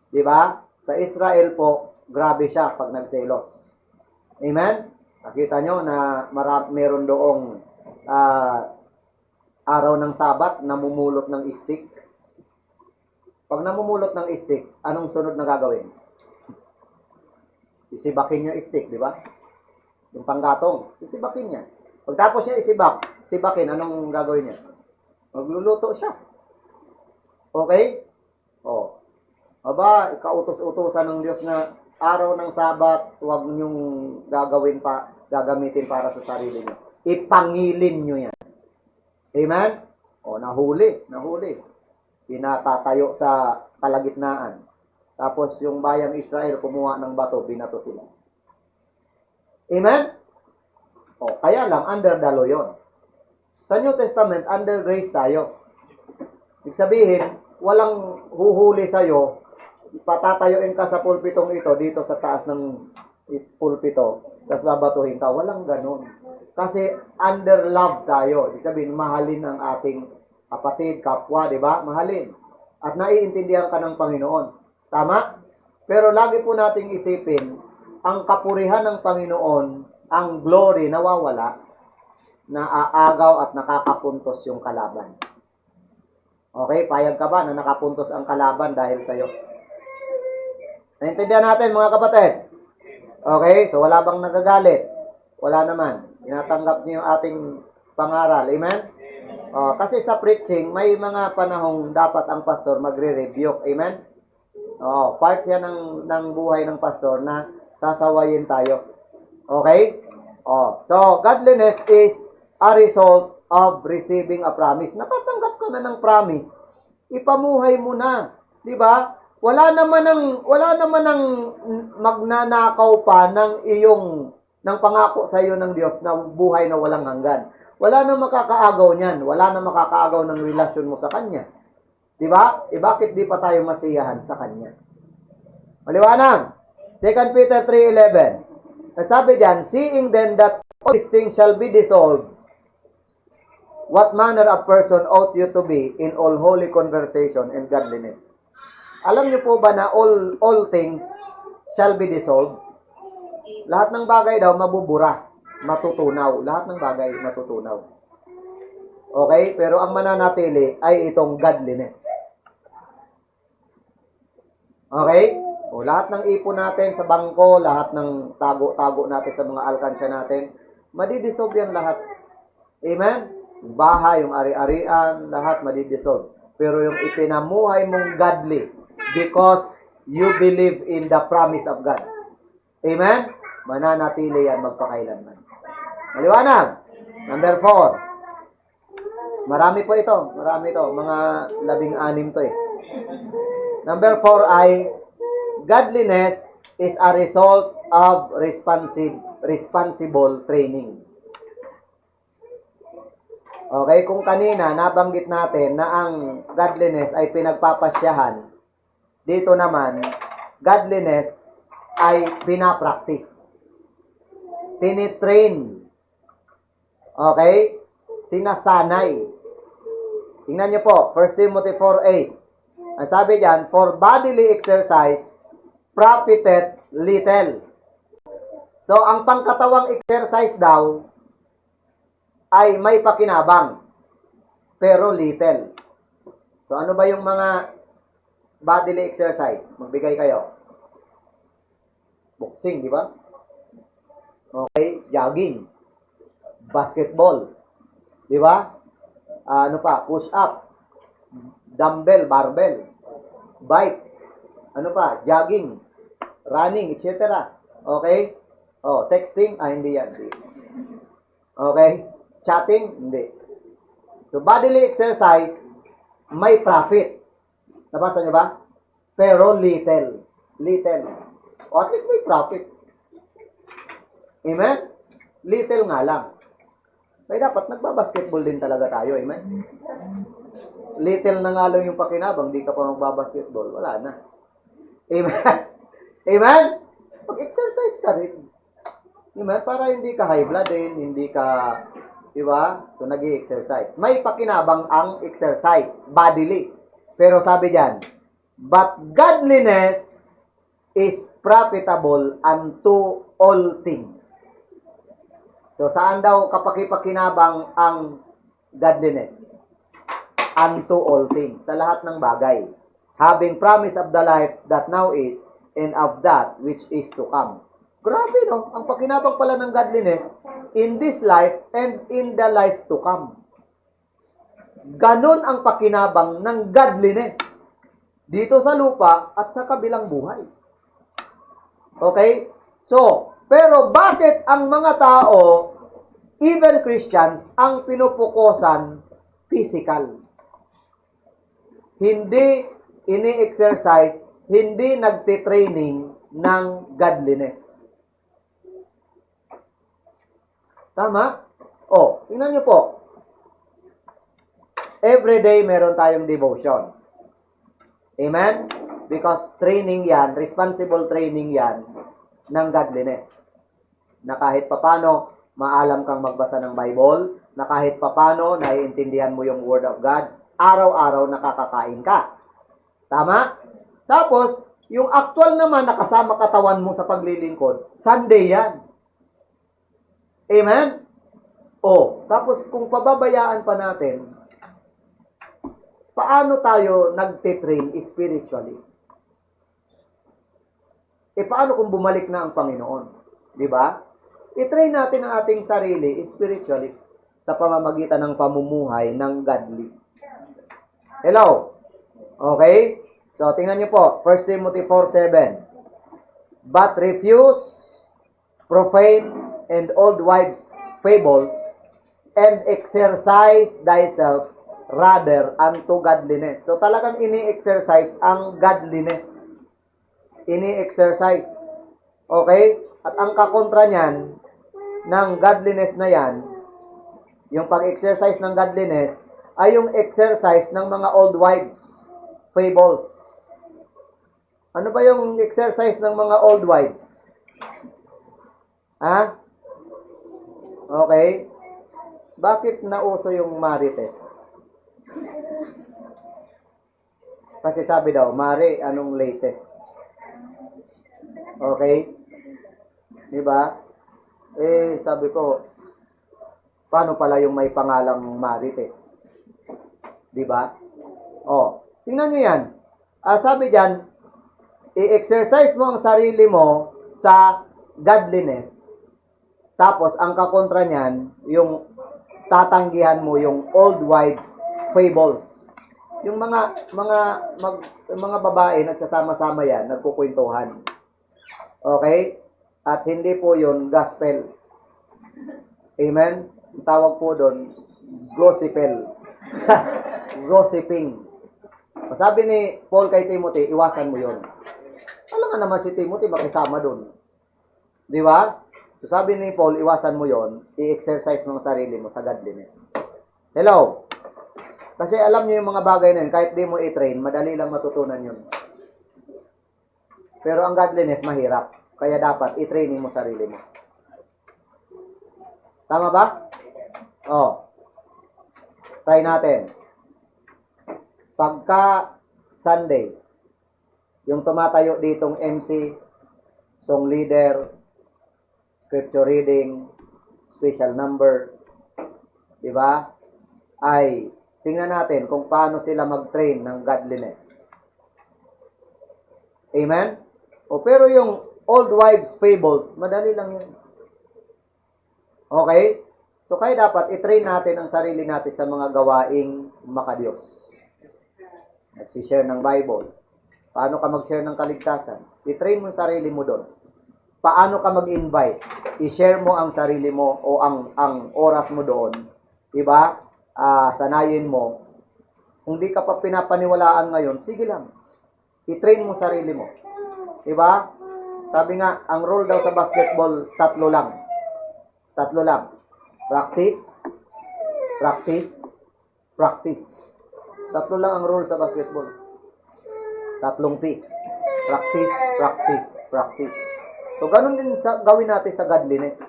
Di ba? Sa Israel po, grabe siya pag nagselos. Amen? Nakita nyo na meron doong araw ng Sabat, namumulot ng istik. Pag namumulot ng istik, anong sunod na gagawin? Isibakin niya istik, di ba? Yung panggatong, isibakin niya. Pagtapos niya sibakin, anong gagawin niya? Magluluto siya. Okay? O. Aba, ikautos-utosan ng Diyos na araw ng Sabat, huwag niyong gagamitin para sa sarili niyo. Ipangilin niyo yan. Amen? O, nahuli. Pinatatayo sa kalagitnaan. Tapos yung bayang Israel kumuha ng bato, binato sila. Amen? O, kaya lang, under the law yun. Sa New Testament, under grace tayo. Ibig sabihin, walang huhuli sa'yo, patatayuin ka sa pulpitong ito, dito sa taas ng pulpito, tapos babatuhin ka. Walang ganun. Kasi under love tayo. Ibig sabihin, mahalin ang ating kapatid, kapwa, di ba? Mahalin. At naiintindihan ka ng Panginoon. Tama? Pero lagi po nating isipin, ang kapurihan ng Panginoon, ang glory nawawala, naaagaw at nakakapuntos yung kalaban. Okay? Payag ka ba na nakapuntos ang kalaban dahil sa'yo? Naintindihan natin mga kapatid? Okay? So wala bang nagagalit? Wala naman. Inatanggap niyo yung ating pangaral. Amen? Kasi sa preaching, may mga panahong dapat ang pastor magre-rebuke. Amen? Part yan ng buhay ng pastor na sasawayin tayo. Okay? So, godliness is a result of receiving a promise. Natatanggap ka na ng promise. Ipamuhay mo na. Di ba? Wala naman ng magnanakaw pa ng pangako sa iyo ng Diyos na buhay na walang hanggan. Wala na makakaagaw niyan. Wala na makakaagaw ng relasyon mo sa Kanya. Di ba? Bakit di pa tayo masiyahan sa Kanya? Maliwanag. 2 Peter 3:11. Sabi diyan, seeing then that all these things shall be dissolved, what manner of person ought you to be in all holy conversation and godliness? Alam niyo po ba na all things shall be dissolved? Lahat ng bagay daw mabubura, matutunaw. Lahat ng bagay matutunaw. Okay? Pero ang mananatili ay itong godliness. Okay? Lahat ng ipon natin sa bangko, lahat ng tago-tago natin sa mga alkansya natin, madidisolve yan lahat. Amen? Yung bahay, yung ari-arian, lahat madidisolve. Pero yung ipinamuhay mong godly, because you believe in the promise of God. Amen? Mananatili yan magpakailanman. Maliwanag? Number 4. Marami po ito. Marami ito. Mga 16 to eh. Number 4 ay godliness is a result of responsible training. Okay, kung kanina nabanggit natin na ang godliness ay pinagpapasyahan, dito naman, godliness ay pinapractice. Tinitrain. Okay? Sinasanay. Tingnan niyo po, 1 Timothy 4:8. Ang sabi diyan, for bodily exercise, profiteth little. So, ang pangkatawang exercise daw ay may pakinabang, pero little. So, ano ba yung mga bodily exercise? Magbigay kayo. Boxing, di ba? Okay, jogging, basketball, di ba? Ano pa? Push up, dumbbell, barbell, bike, ano pa? Jogging, running, etc. Okay? Oh, texting, hindi yan. Hindi. Okay? Chatting, hindi. So, bodily exercise, may profit. Nabasa nyo ba? Pero little. Little. O at least may profit. Amen? Little nga lang. May dapat nagbabasketball din talaga tayo. Amen? Little na nga lang yung pakinabang, di ka pa magbabasketball. Wala na. Amen? Amen? Pag-exercise ka rin. Amen? Para hindi ka high blood din, hindi ka, di ba? So, nag-i-exercise. May pakinabang ang exercise, bodily. Pero sabi diyan, but godliness is profitable unto all things. So, saan daw kapakipakinabang ang godliness? Unto all things. Sa lahat ng bagay. Having promise of the life that now is, and of that which is to come. Grabe, no? Ang pakinabang pala ng godliness in this life and in the life to come. Ganon ang pakinabang ng godliness dito sa lupa at sa kabilang buhay. Okay? So, pero bakit ang mga tao, even Christians, ang pinupukosan physical? Hindi ini-exercise, hindi nagtitraining ng godliness. Tama? O, tingnan nyo po. Every day meron tayong devotion. Amen? Because training yan, responsible training yan ng godliness. Na kahit papano, maalam kang magbasa ng Bible, na kahit papano, naiintindihan mo yung Word of God, araw-araw nakakakain ka. Tama? Tapos, yung actual naman nakasama katawan mo sa paglilingkod, Sunday yan. Amen? O, tapos kung pababayaan pa natin, paano tayo nagtitrain spiritually? Paano kung bumalik na ang Panginoon? Di ba? I-train natin ang ating sarili spiritually sa pamamagitan ng pamumuhay ng godly. Hello? Okay? So, tingnan niyo po. 1 Timothy 4:7. But refuse profane and old wives' fables, and exercise thyself rather unto godliness. So, talagang ini-exercise ang godliness. Ini-exercise. Okay? At ang kakontra niyan, ng godliness na yan, yung pag-exercise ng godliness, ay yung exercise ng mga old wives. Fables. Ano ba yung exercise ng mga old wives? Ha? Okay. Bakit nauso yung marites? Kasi sabi daw, Mari, anong latest? Okay? Diba? Sabi ko, paano pala yung may pangalang marites? Diba? Tingnan nyo yan. Sabi dyan, i-exercise mo ang sarili mo sa godliness. Tapos, ang kakontra niyan, yung tatanggihan mo yung old wives' fables. Yung mga babae, nagsasama-sama yan, nagkukwentuhan. Okay? At hindi po yun gospel. Amen? Ang tawag po doon, gossipel. Gossiping. Sabi ni Paul kay Timothy, iwasan mo yun. Alam nga naman si Timothy, makisama doon. Di ba? So sabi ni Paul, iwasan mo yon, i-exercise mo ang sarili mo sa godliness. Hello? Kasi alam niyo yung mga bagay na yun, kahit di mo i-train, madali lang matutunan yun. Pero ang godliness, mahirap. Kaya dapat, i-training mo sarili mo. Tama ba? Try natin. Pagka Sunday. Yung tumatayo ditong MC, song leader, scripture reading, special number, di ba? Ay, tingnan natin kung paano sila mag-train ng godliness. Amen? O pero yung old wives' fables, madali lang yun. Okay? So, kaya dapat i-train natin ang sarili natin sa mga gawaing makadiyos. Nag-share ng Bible. Paano ka mag-share ng kaligtasan? I-train mo sarili mo doon. Paano ka mag-invite? I-share mo ang sarili mo o ang oras mo doon. Diba? Sanayin mo. Kung di ka pa pinapaniwalaan ngayon, sige lang. I-train mo sarili mo. Diba? Sabi nga, ang rule daw sa basketball, 3 lang. 3 lang. Practice, practice, practice. 3 lang ang rule sa basketball. 3 P. Practice, practice, practice. So, ganun din gawin natin sa godliness.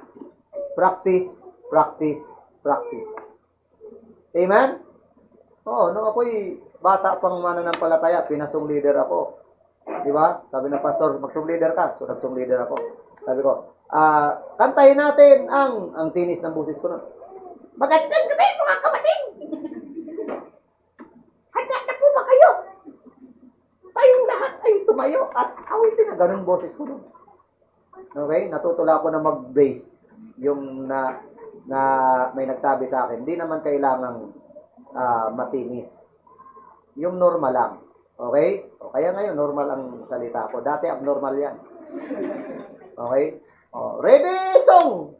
Practice, practice, practice. Amen? Oo, nung ako'y bata pang mananampalataya, pinasong leader ako. Di ba? Sabi ng pastor, magsong leader ka. So, nagsong leader ako. Sabi ko, kantahin natin ang tinis ng busis ko nun. Magandang gabi, mga kapatid! Handa na po ba kayo? Tayong lahat ay tumayo at awitin na. Ganun boses ko nun. Okay? Natutula ako na mag-bass. Yung na may nagsabi sa akin, hindi naman kailangang matinis. Yung normal lang. Okay? O, kaya ngayon, normal ang salita ko. Dati, abnormal yan. Okay? O, ready, song!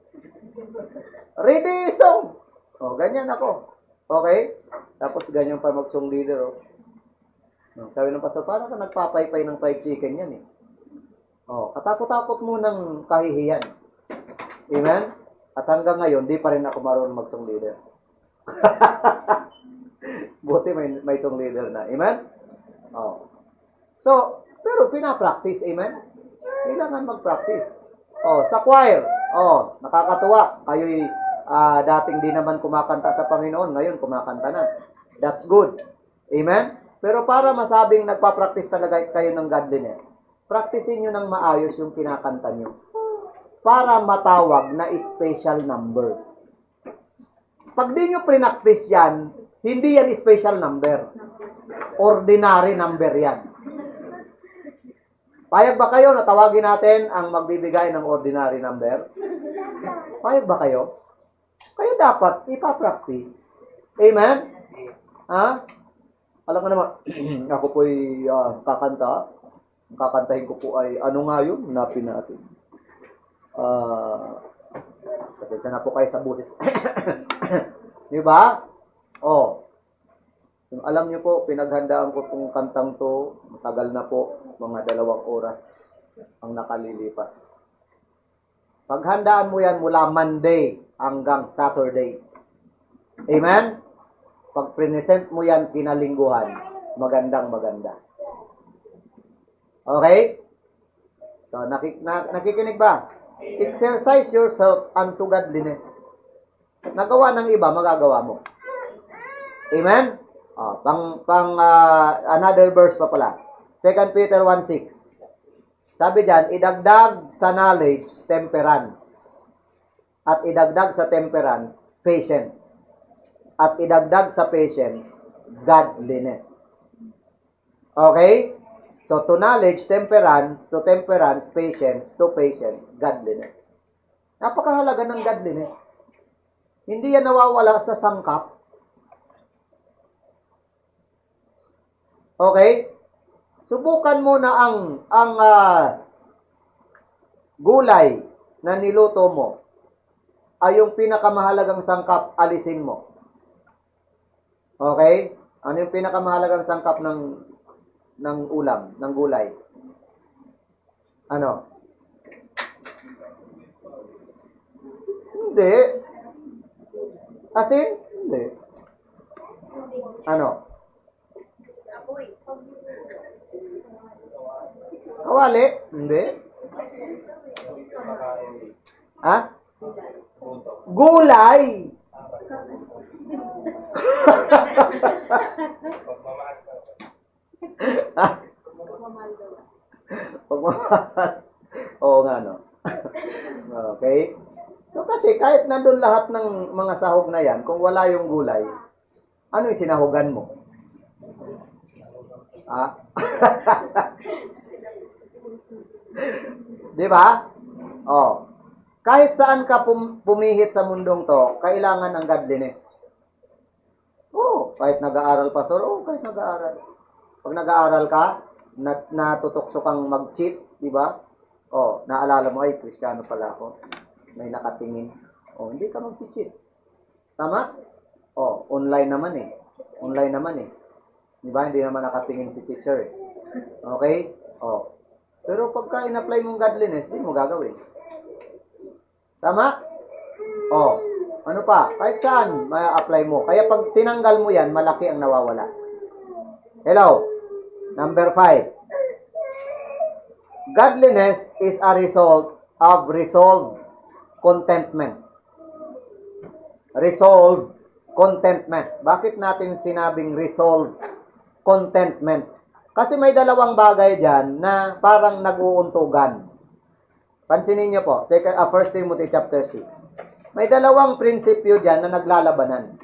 Ready, song! O, ganyan ako. Okay? Tapos, ganyan pa mag-song leader. O. Sabi ng pastor, parang ka nagpapaypay ng fried chicken yan eh. O, katakot-takot mo ng kahihiyan. Amen? At hanggang ngayon, di pa rin ako marunong mag-song leader. Buti may song leader na. Amen? Oh. So, pero pinapractice, amen? Kailangan mag-practice. Oh, sa choir. Oh, nakakatuwa. Kayo'y dating di naman kumakanta sa Panginoon, ngayon kumakanta na. That's good. Amen? Pero para masabing nagpa-practice talaga kayo ng godliness, practicein nyo ng maayos yung kinakanta nyo. Para matawag na special number. Pag di nyo pre-practice yan, hindi yan special number. Ordinary number yan. Payag ba kayo na tawagin natin ang magbibigay ng ordinary number? Payag ba kayo? Kayo dapat ipapractice. Amen? Ha? Alam mo naman, ako po'y kakanta. Ang kakantahin ko po ay, ano nga yun? Hanapin natin. Kasi na po kayo sa busis. Di ba? Oh. Alam niyo po, pinaghandaan ko itong kantang to, matagal na po, mga 2 oras ang nakalilipas. Paghandaan mo yan mula Monday hanggang Saturday. Amen? Pag present mo yan kinalingguhan, magandang-maganda. Okay? So, nakikinig ba? Exercise yourself unto godliness. Nagawa ng iba, magagawa mo. Amen? Another verse pa pala. 2 Peter 1:6. Sabi diyan, idagdag sa knowledge, temperance. At idagdag sa temperance, patience. At idagdag sa patience, godliness. Okay? So, to knowledge, temperance, to temperance, patience, to patience, godliness. Napakahalaga ng godliness. Hindi yan nawawala sa sangkap. Okay? Subukan mo na ang gulay na niluto mo ay yung pinakamahalagang sangkap, alisin mo. Okay? Ano yung pinakamahalagang sangkap ng ulam, ng gulay? Ano? Hindi. Asin? Hindi. Ano? Kawali? Hindi. Ha? Gulay! Oo nga, no? Okay? So kasi kahit nandun lahat ng mga sahog na yan, kung wala yung gulay, ano yung sinahugan mo? Ah? Di ba? Oh. Kahit saan ka pumihit sa mundong to, kailangan ng godliness. Oh, kahit nag-aaral pastor, kahit nag-aaral. Pag nag-aaral ka, natutokso kang mag-cheat, di ba? Oh, naalala mo, ay, Kristiyano pala ako. May nakatingin. Oh, hindi ka mag-cheat. Tama? Oh, online naman eh. Online naman eh. Di ba? Hindi naman nakatingin si teacher eh. Okay? Oh. Pero pagka in-apply mong godliness, hindi mo gagawin. Tama? Oh. Ano pa? Kahit saan ma-apply mo. Kaya pag tinanggal mo yan, malaki ang nawawala. Hello? Number 5. Godliness is a result of resolved contentment. Resolved contentment. Bakit natin sinabing resolved contentment? Kasi may dalawang bagay dyan na parang nag-uuntugan. Pansinin niyo po, 1 Timothy chapter 6. May dalawang prinsipyo dyan na naglalabanan.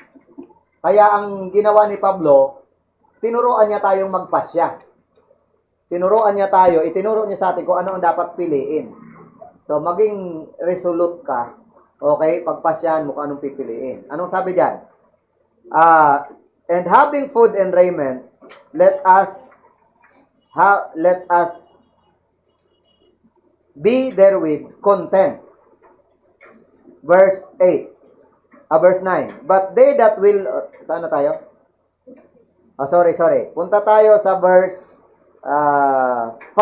Kaya ang ginawa ni Pablo, tinuruan niya tayong magpasya. Tinuruan niya tayo, itinuro niya sa atin kung ano ang dapat piliin. So, maging resolute ka. Okay? Pagpasyahan mo kung anong pipiliin. Anong sabi dyan? And having food and raiment, let us be therewith content. Verse 8. Verse 9. But they that will... saan na tayo? Sorry. Punta tayo sa verse 5.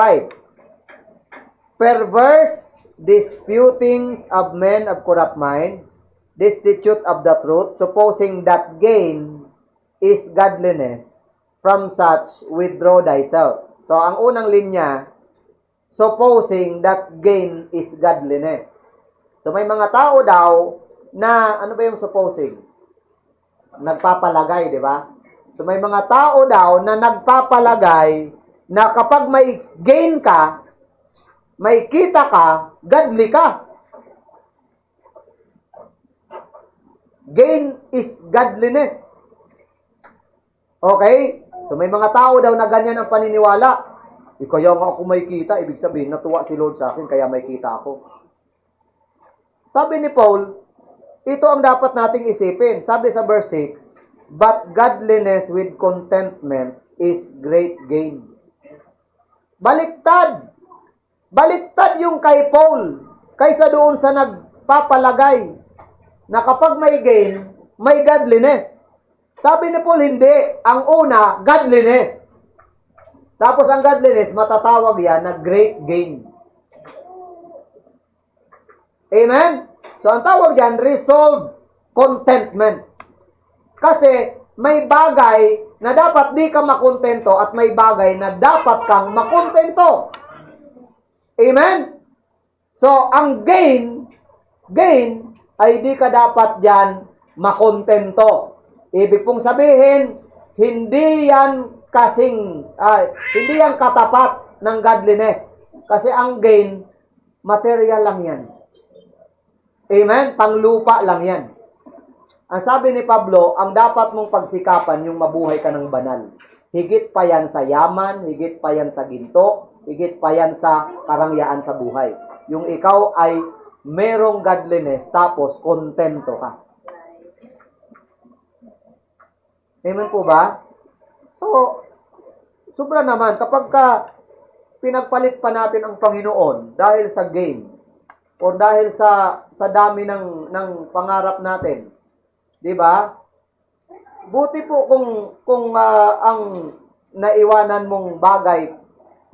Perverse disputings of men of corrupt minds, destitute of the truth, supposing that gain is godliness, from such withdraw thyself. So, ang unang linya, supposing that gain is godliness. So, may mga tao daw na, ano ba yung supposing? Nagpapalagay, di ba? So, may mga tao daw na nagpapalagay na kapag may gain ka, may kita ka, godly ka. Gain is godliness. Okay? So, may mga tao daw na ganyan ang paniniwala. Kaya nga ako may kita, ibig sabihin, natuwa si Lord sa akin, kaya may kita ako. Sabi ni Paul, ito ang dapat nating isipin. Sabi sa verse 6, but godliness with contentment is great gain. Baliktad. Baliktad yung kay Paul, kaysa doon sa nagpapalagay na kapag may gain, may godliness. Sabi ni Paul, hindi. Ang una, godliness. Tapos ang godliness, matatawag yan na great gain. Amen? So, ang tawag dyan, resolved contentment. Kasi, may bagay na dapat di ka makontento at may bagay na dapat kang makontento. Amen? So, ang gain ay di ka dapat dyan makontento. Ibig pong sabihin, hindi yan katapat ng godliness. Kasi ang gain, material lang yan. Amen? Panglupa lang yan. Ang sabi ni Pablo, ang dapat mong pagsikapan yung mabuhay ka ng banal. Higit pa yan sa yaman, higit pa yan sa ginto, higit pa yan sa karangyaan sa buhay. Yung ikaw ay merong godliness, tapos kontento ka. Amen po ba? So, sobra naman, kapag pinagpalit pa natin ang Panginoon dahil sa gain, o dahil sa dami ng pangarap natin, di ba? Buti po kung ang naiwanan mong bagay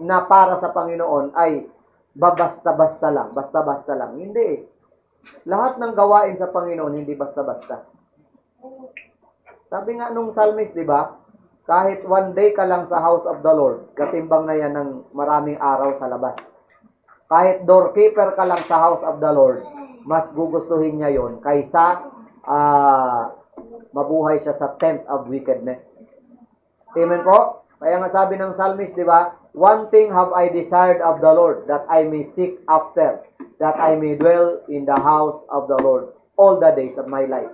na para sa Panginoon ay basta-basta lang. Hindi. Lahat ng gawain sa Panginoon hindi basta-basta. Sabi nga nung psalmist, di ba? Kahit one day ka lang sa house of the Lord, katimbang na yan ng maraming araw sa labas. Kahit doorkeeper ka lang sa house of the Lord, mas gugustuhin niya yon kaysa mabuhay siya sa tent of wickedness. Amen po? Kaya nga sabi ng psalmist, di ba? One thing have I desired of the Lord, that I may seek after, that I may dwell in the house of the Lord all the days of my life.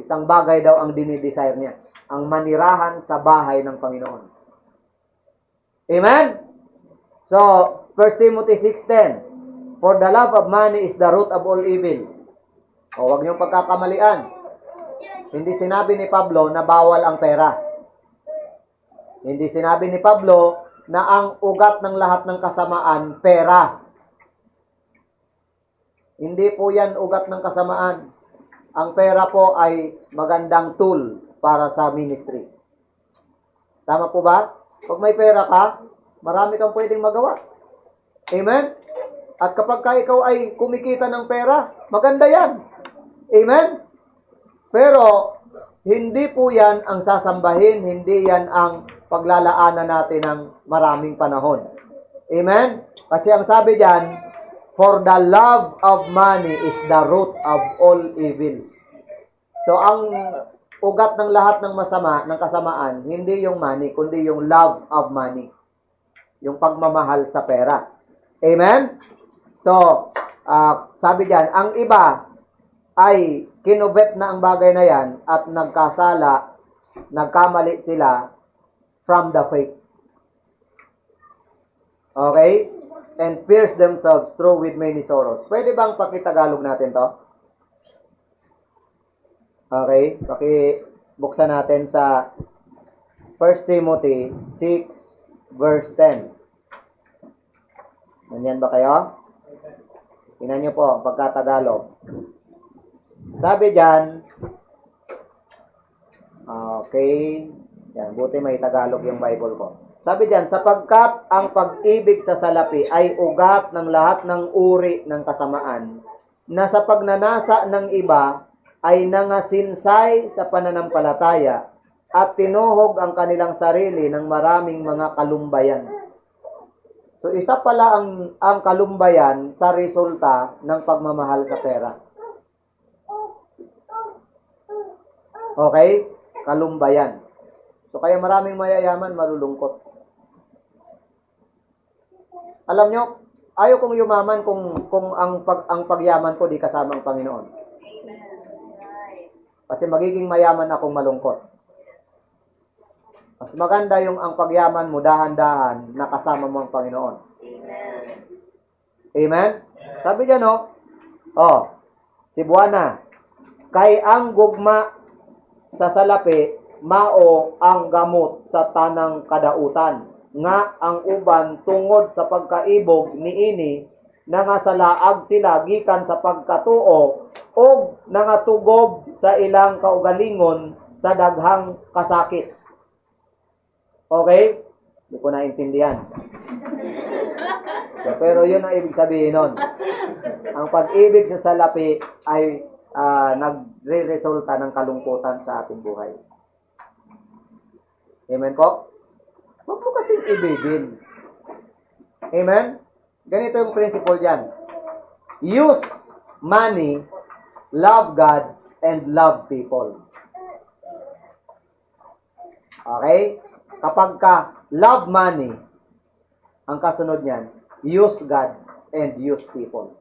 Isang bagay daw ang dinidesire niya, ang manirahan sa bahay ng Panginoon. Amen? So, 1 Timothy 6:10, for the love of money is the root of all evil. O, huwag niyong pagkakamalian. Hindi sinabi ni Pablo na bawal ang pera. Hindi sinabi ni Pablo na ang ugat ng lahat ng kasamaan, pera. Hindi po yan ugat ng kasamaan. Ang pera po ay magandang tool para sa ministry. Tama po ba? Pag may pera ka, marami kang pwedeng magawa. Amen? At kapag ka ikaw ay kumikita ng pera, maganda yan. Amen? Pero, hindi po yan ang sasambahin, hindi yan ang paglalaanan natin ng maraming panahon. Amen? Kasi ang sabi diyan, for the love of money is the root of all evil. So, ang ugat ng lahat ng masama, ng kasamaan, hindi yung money, kundi yung love of money. Yung pagmamahal sa pera. Amen? So, sabi diyan, ang iba ay kinubet na ang bagay na yan at nagkasala, nagkamali sila from the faith. Okay? And pierce themselves through with many sorrows. Pwede bang pakitagalog natin to? Okay? Pakibuksan natin sa 1 Timothy 6 verse 10. Ganyan ba kayo? Tingnan nyo po, pagkatagalog. Sabi dyan, okay, yan, buti may Tagalog yung Bible ko. Sabi dyan, sapagkat ang pag-ibig sa salapi ay ugat ng lahat ng uri ng kasamaan, na sa pagnanasa ng iba ay nangasinsay sa pananampalataya at tinuhog ang kanilang sarili ng maraming mga kalumbayan. So, isa pala ang kalumbayan sa resulta ng pagmamahal sa pera. Okay? Kalumbayan. So, kaya maraming mayayaman, malulungkot. Alam nyo, ayaw kong yumaman kung ang pagyaman ko di kasama ang Panginoon. Kasi magiging mayaman akong malungkot. Mas maganda yung ang pagyaman mo, dahan-dahan, na kasama mo ang Panginoon. Amen? Sabi dyan, si Buwana, kay ang gugma sa salapi, mao ang gamot sa tanang kadautan. Nga ang uban tungod sa pagkaibog niini, nangasalaag sila gikan sa pagkatuo, o nangatugob sa ilang kaugalingon sa daghang kasakit. Okay? Hindi ko naintindihan. So, pero yun ang ibig sabihin nun. Ang pag-ibig sa salapi ay nagre-resulta ng kalungkutan sa ating buhay. Amen po? Huwag mo kasing ibigin. Amen? Ganito yung principle dyan. Use money, love God, and love people. Okay? Kapag ka love money, ang kasunod niyan, use God and use people.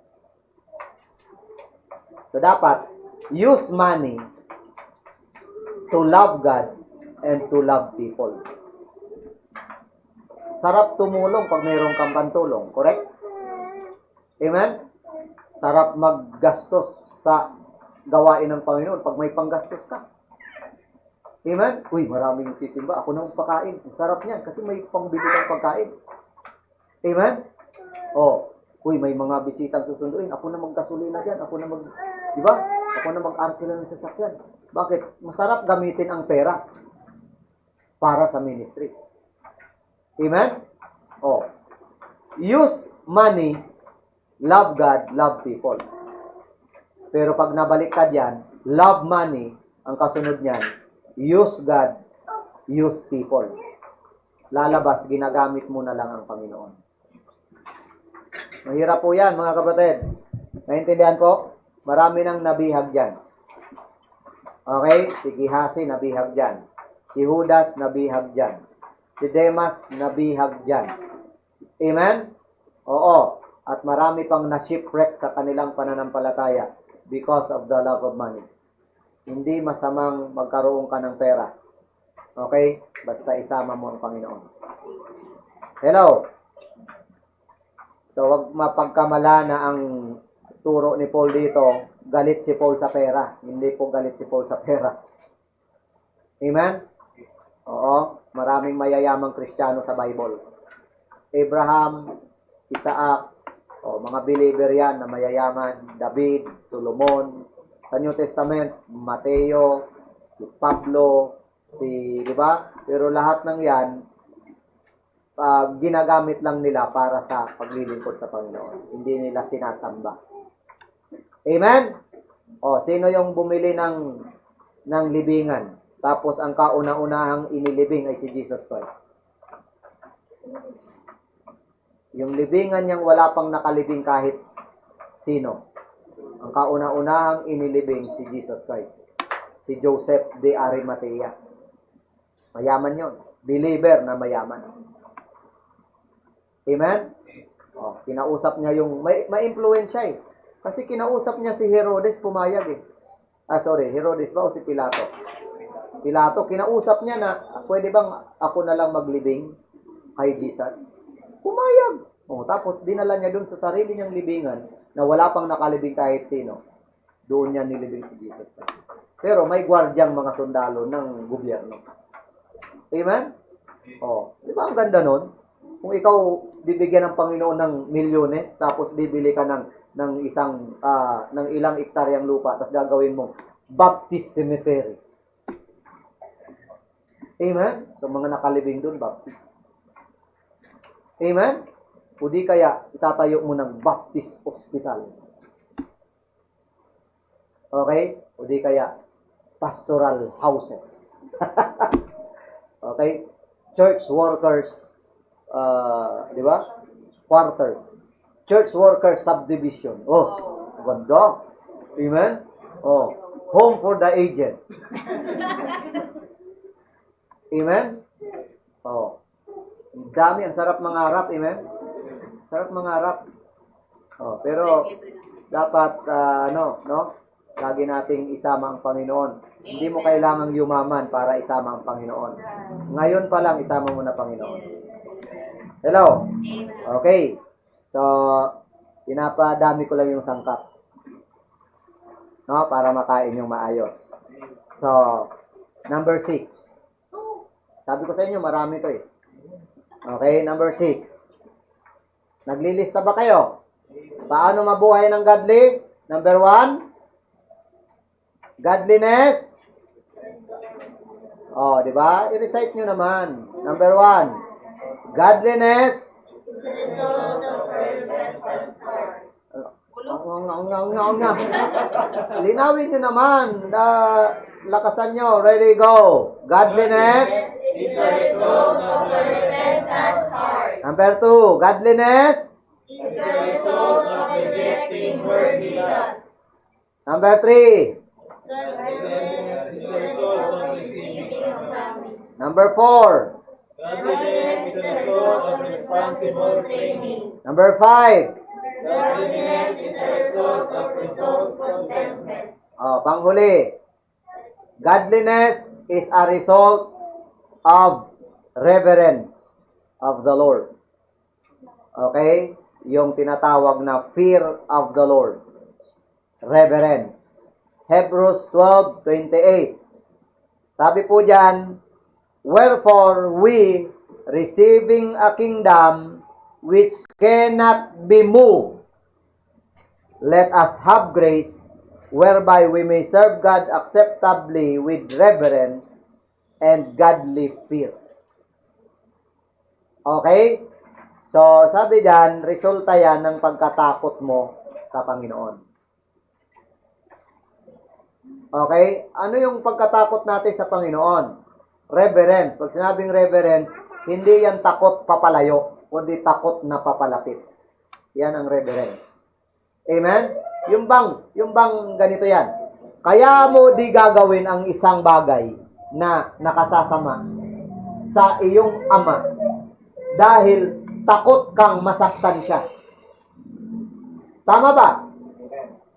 So, dapat, use money to love God and to love people. Sarap tumulong pag mayroong kang pantulong. Correct? Amen? Sarap maggastos sa gawain ng Panginoon pag may panggastos ka. Amen? Uy, maraming sisimba. Ako na magpakain. Ang sarap niyan kasi may pangbili kang pagkain. Amen? Uy, may mga bisitang susunduin. Ako na maggasolina dyan. Ako na di ba? Ako na mag-arkila ng sasakyan. Bakit? Masarap gamitin ang pera para sa ministry. Amen? Use money, love God, love people. Pero pag nabalik ka dyan, love money, ang kasunod niyan, use God, use people. Lalabas, ginagamit mo na lang ang Panginoon. Mahirap po yan, mga kapatid. Naintindihan po? Marami nang nabihag dyan. Okay? Si Gihasi nabihag dyan. Si Judas nabihag dyan. Si Demas nabihag dyan. Amen? Oo. At marami pang na-shipwreck sa kanilang pananampalataya because of the love of money. Hindi masamang magkaroon ka ng pera. Okay? Basta isama mo ang Panginoon. Hello? So, wag mapagkamala na ang turo ni Paul dito, galit si Paul sa pera. Hindi po galit si Paul sa pera. Amen? Oo. Maraming mayayamang Kristiyano sa Bible. Abraham, Isaac, mga believer yan na mayayaman. David, Solomon. Sa New Testament, Mateo, si Pablo, di ba? Pero lahat ng yan, ginagamit lang nila para sa paglilingkod sa Panginoon. Hindi nila sinasamba. Amen? Sino yung bumili ng libingan? Tapos ang kauna-unahang inilibing ay si Jesus Christ. Yung libingan niyang wala pang nakalibing kahit sino. Ang kauna-unahang inilibing si Jesus Christ. Si Joseph de Arimathea. Mayaman yon. Believer na mayaman. Amen? Kinausap niya yung, may influence siya eh. Kasi kinausap niya si Herodes, pumayag eh. Herodes ba o si Pilato? Pilato, kinausap niya na, pwede bang ako na lang maglibing kay Jesus? Pumayag. Tapos dinala niya dun sa sarili niyang libingan na wala pang nakalibing kahit sino. Doon niya nilibing si Jesus. Pero may gwardyang mga sundalo ng gobyerno. Amen? Di ba ang ganda nun? Kung ikaw bibigyan ng Panginoon ng milyones, tapos bibili ka ng ilang ektaryang lupa, tapos gagawin mo Baptist Cemetery. Amen? So mga nakalibing doon, Baptist. Amen? O di kaya, itatayo mo ng Baptist Hospital. Okay? O di kaya, pastoral houses. Okay? Church workers, di ba? Quarters. Church workers subdivision. Ganda. Amen? Home for the aged. Amen? Dami. Ang sarap mangarap. Amen? Sarap mangarap. Pero, dapat, lagi nating isama ang Panginoon. Hindi mo kailangang yumaman para isama ang Panginoon. Ngayon pa lang, isama mo na Panginoon. Hello? Okay. So, pinapadami ko lang yung sangkap. Para makain yung maayos. So, number 6. Sabi ko sa inyo, marami to eh. Okay, number 6. Naglilista ba kayo? Paano mabuhay ng godly? Number 1, godliness. Di ba? I-recite nyo naman. Number 1, godliness. The result of fervent heart. Linawin nyo naman. Lakasan nyo. Ready, go. Godliness Is the result of a repentant heart. Number 2, godliness Is the result of rejecting worldly lusts. Number 3, Godliness is the result of receiving a promise. Number 4, Godliness is the result of responsible training. Number 5. Godliness is the result of resolved contentment. Panghuli. Godliness is a result of reverence of the Lord. Okay? Yung tinatawag na fear of the Lord. Reverence. Hebrews 12:28. Sabi po diyan, wherefore we, receiving a kingdom which cannot be moved, let us have grace whereby we may serve God acceptably with reverence and godly fear. Okay? So, sabi diyan, resulta yan ng pagkatakot mo sa Panginoon. Okay? Ano yung pagkatakot natin sa Panginoon? Reverence. Pag sinabing reverence, hindi yan takot papalayo, kundi takot na papalapit. Yan ang reverence. Amen? Yung bang ganito yan. Kaya mo di gagawin ang isang bagay na nakasasama. sa iyong ama dahil takot kang masaktan siya. Tama ba?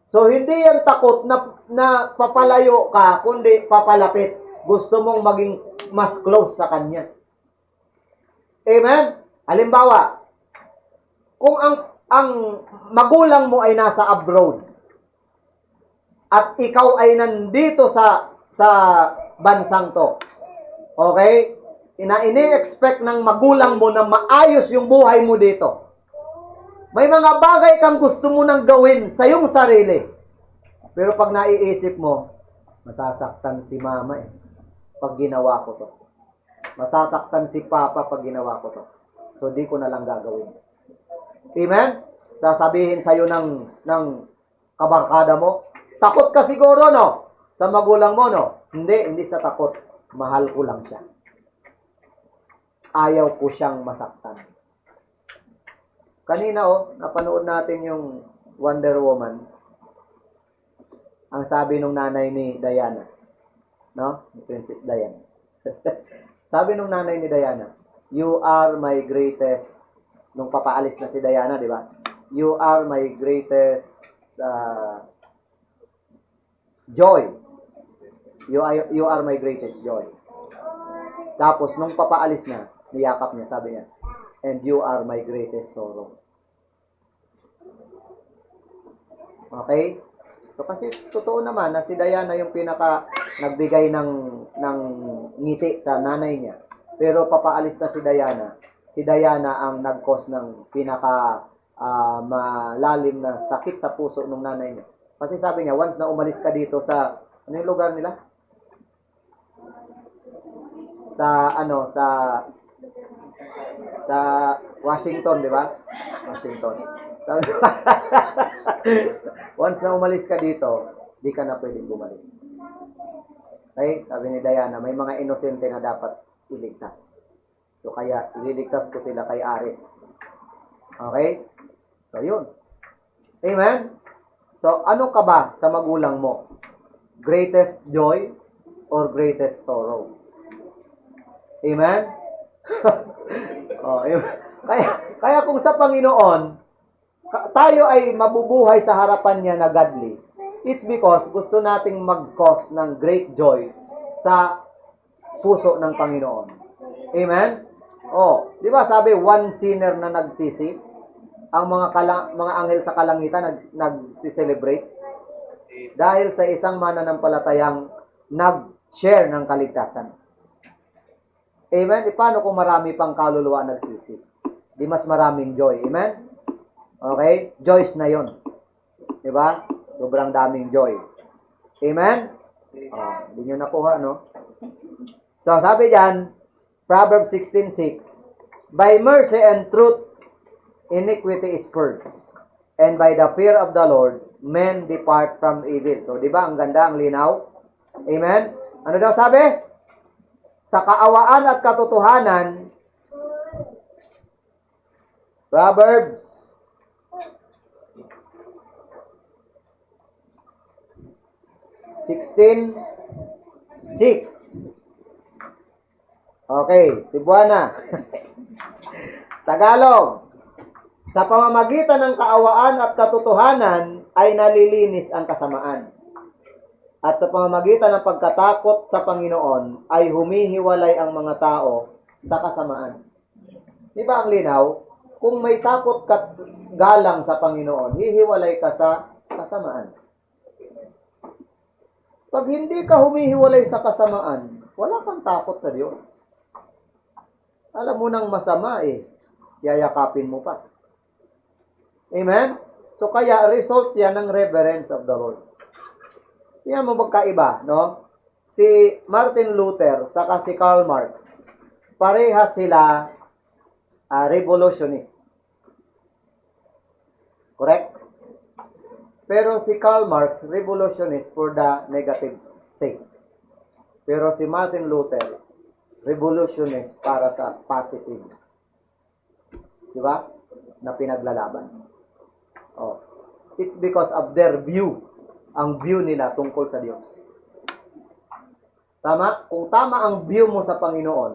So, hindi yan takot na papalayo ka, kundi papalapit. Gusto mong maging mas close sa kanya. Amen? Halimbawa, kung ang magulang mo ay nasa abroad, at ikaw ay nandito sa bansang to, okay? Ini-expect ng magulang mo na maayos yung buhay mo dito. May mga bagay kang gusto mo nang gawin sa iyong sarili. Pero pag naiisip mo, masasaktan si mama pag ginawa ko to. Masasaktan si papa pag ginawa ko to. So, di ko na lang gagawin. Amen? Sasabihin sa'yo ng kabarkada mo, takot ka siguro, no? Sa magulang mo, no? Hindi sa takot. Mahal ko lang siya. Ayaw ko siyang masaktan. Kanina, napanood natin yung Wonder Woman. Ang sabi nung nanay ni Diana, no? Princess Diana. Sabi nung nanay ni Diana, you are my greatest, nung papaalis na si Diana, di ba? You are my greatest joy. You are my greatest joy. Tapos, nung papaalis na, niyakap niya, sabi niya, and you are my greatest sorrow. Okay? So, kasi totoo naman na si Diana yung pinaka nagbigay ng ngiti sa nanay niya. Pero papaalis na si Diana ang nag-cause ng pinaka malalim na sakit sa puso ng nanay niya. Kasi sabi niya, once na umalis ka dito sa, ano yung lugar nila? Sa Washington, di ba? Washington. Once na umalis ka dito, di ka na pwedeng bumalik. Okay? Sabi ni Diana, may mga inosente na dapat iligtas. So, kaya ililigtas ko sila kay Ares. Okay? So, yun. Amen? So, ano ka ba sa magulang mo? Greatest joy or greatest sorrow? Amen? Kaya kung sa Panginoon, tayo ay mabubuhay sa harapan niya na godly, it's because gusto nating mag-cause ng great joy sa puso ng Panginoon. Amen? Di ba sabi, one sinner na nagsisi, ang mga anghel sa kalangitan nagsiselebrate dahil sa isang mananampalatayang nag-share ng kaligtasan. Amen? Paano kung marami pang kaluluwa nagsisi? Di mas maraming joy. Amen? Okay? Joys na yon. Diba? Sobrang daming joy. Amen? Hindi nyo nakuha, no? So, sabi dyan, Proverbs 16:6, by mercy and truth, iniquity is purged, and by the fear of the Lord, men depart from evil. So, di ba? Ang ganda, ang linaw. Amen? Ano daw sabi? Sa kaawaan at katotohanan, Proverbs 16:6. Okay, Cebuana. Tagalog. Sa pamamagitan ng kaawaan at katotohanan ay nalilinis ang kasamaan. At sa pamamagitan ng pagkatakot sa Panginoon ay humihiwalay ang mga tao sa kasamaan. Di ba ang linaw? Kung may takot ka galang sa Panginoon, hihiwalay ka sa kasamaan. Pag hindi ka humihiwalay sa kasamaan, wala kang takot sa Diyos. Alam mo nang masama yayakapin mo pa. Amen? So kaya result yan ng reverence of the Lord. Yan mo magkaiba, no? Si Martin Luther saka si Karl Marx, parehas sila revolutionist. Correct? Pero si Karl Marx, revolutionist for the negative sake. Pero si Martin Luther, revolutionist para sa positive. Diba? Na pinaglalaban. It's because of their view. Ang view nila tungkol sa Diyos. Tama? Kung tama ang view mo sa Panginoon,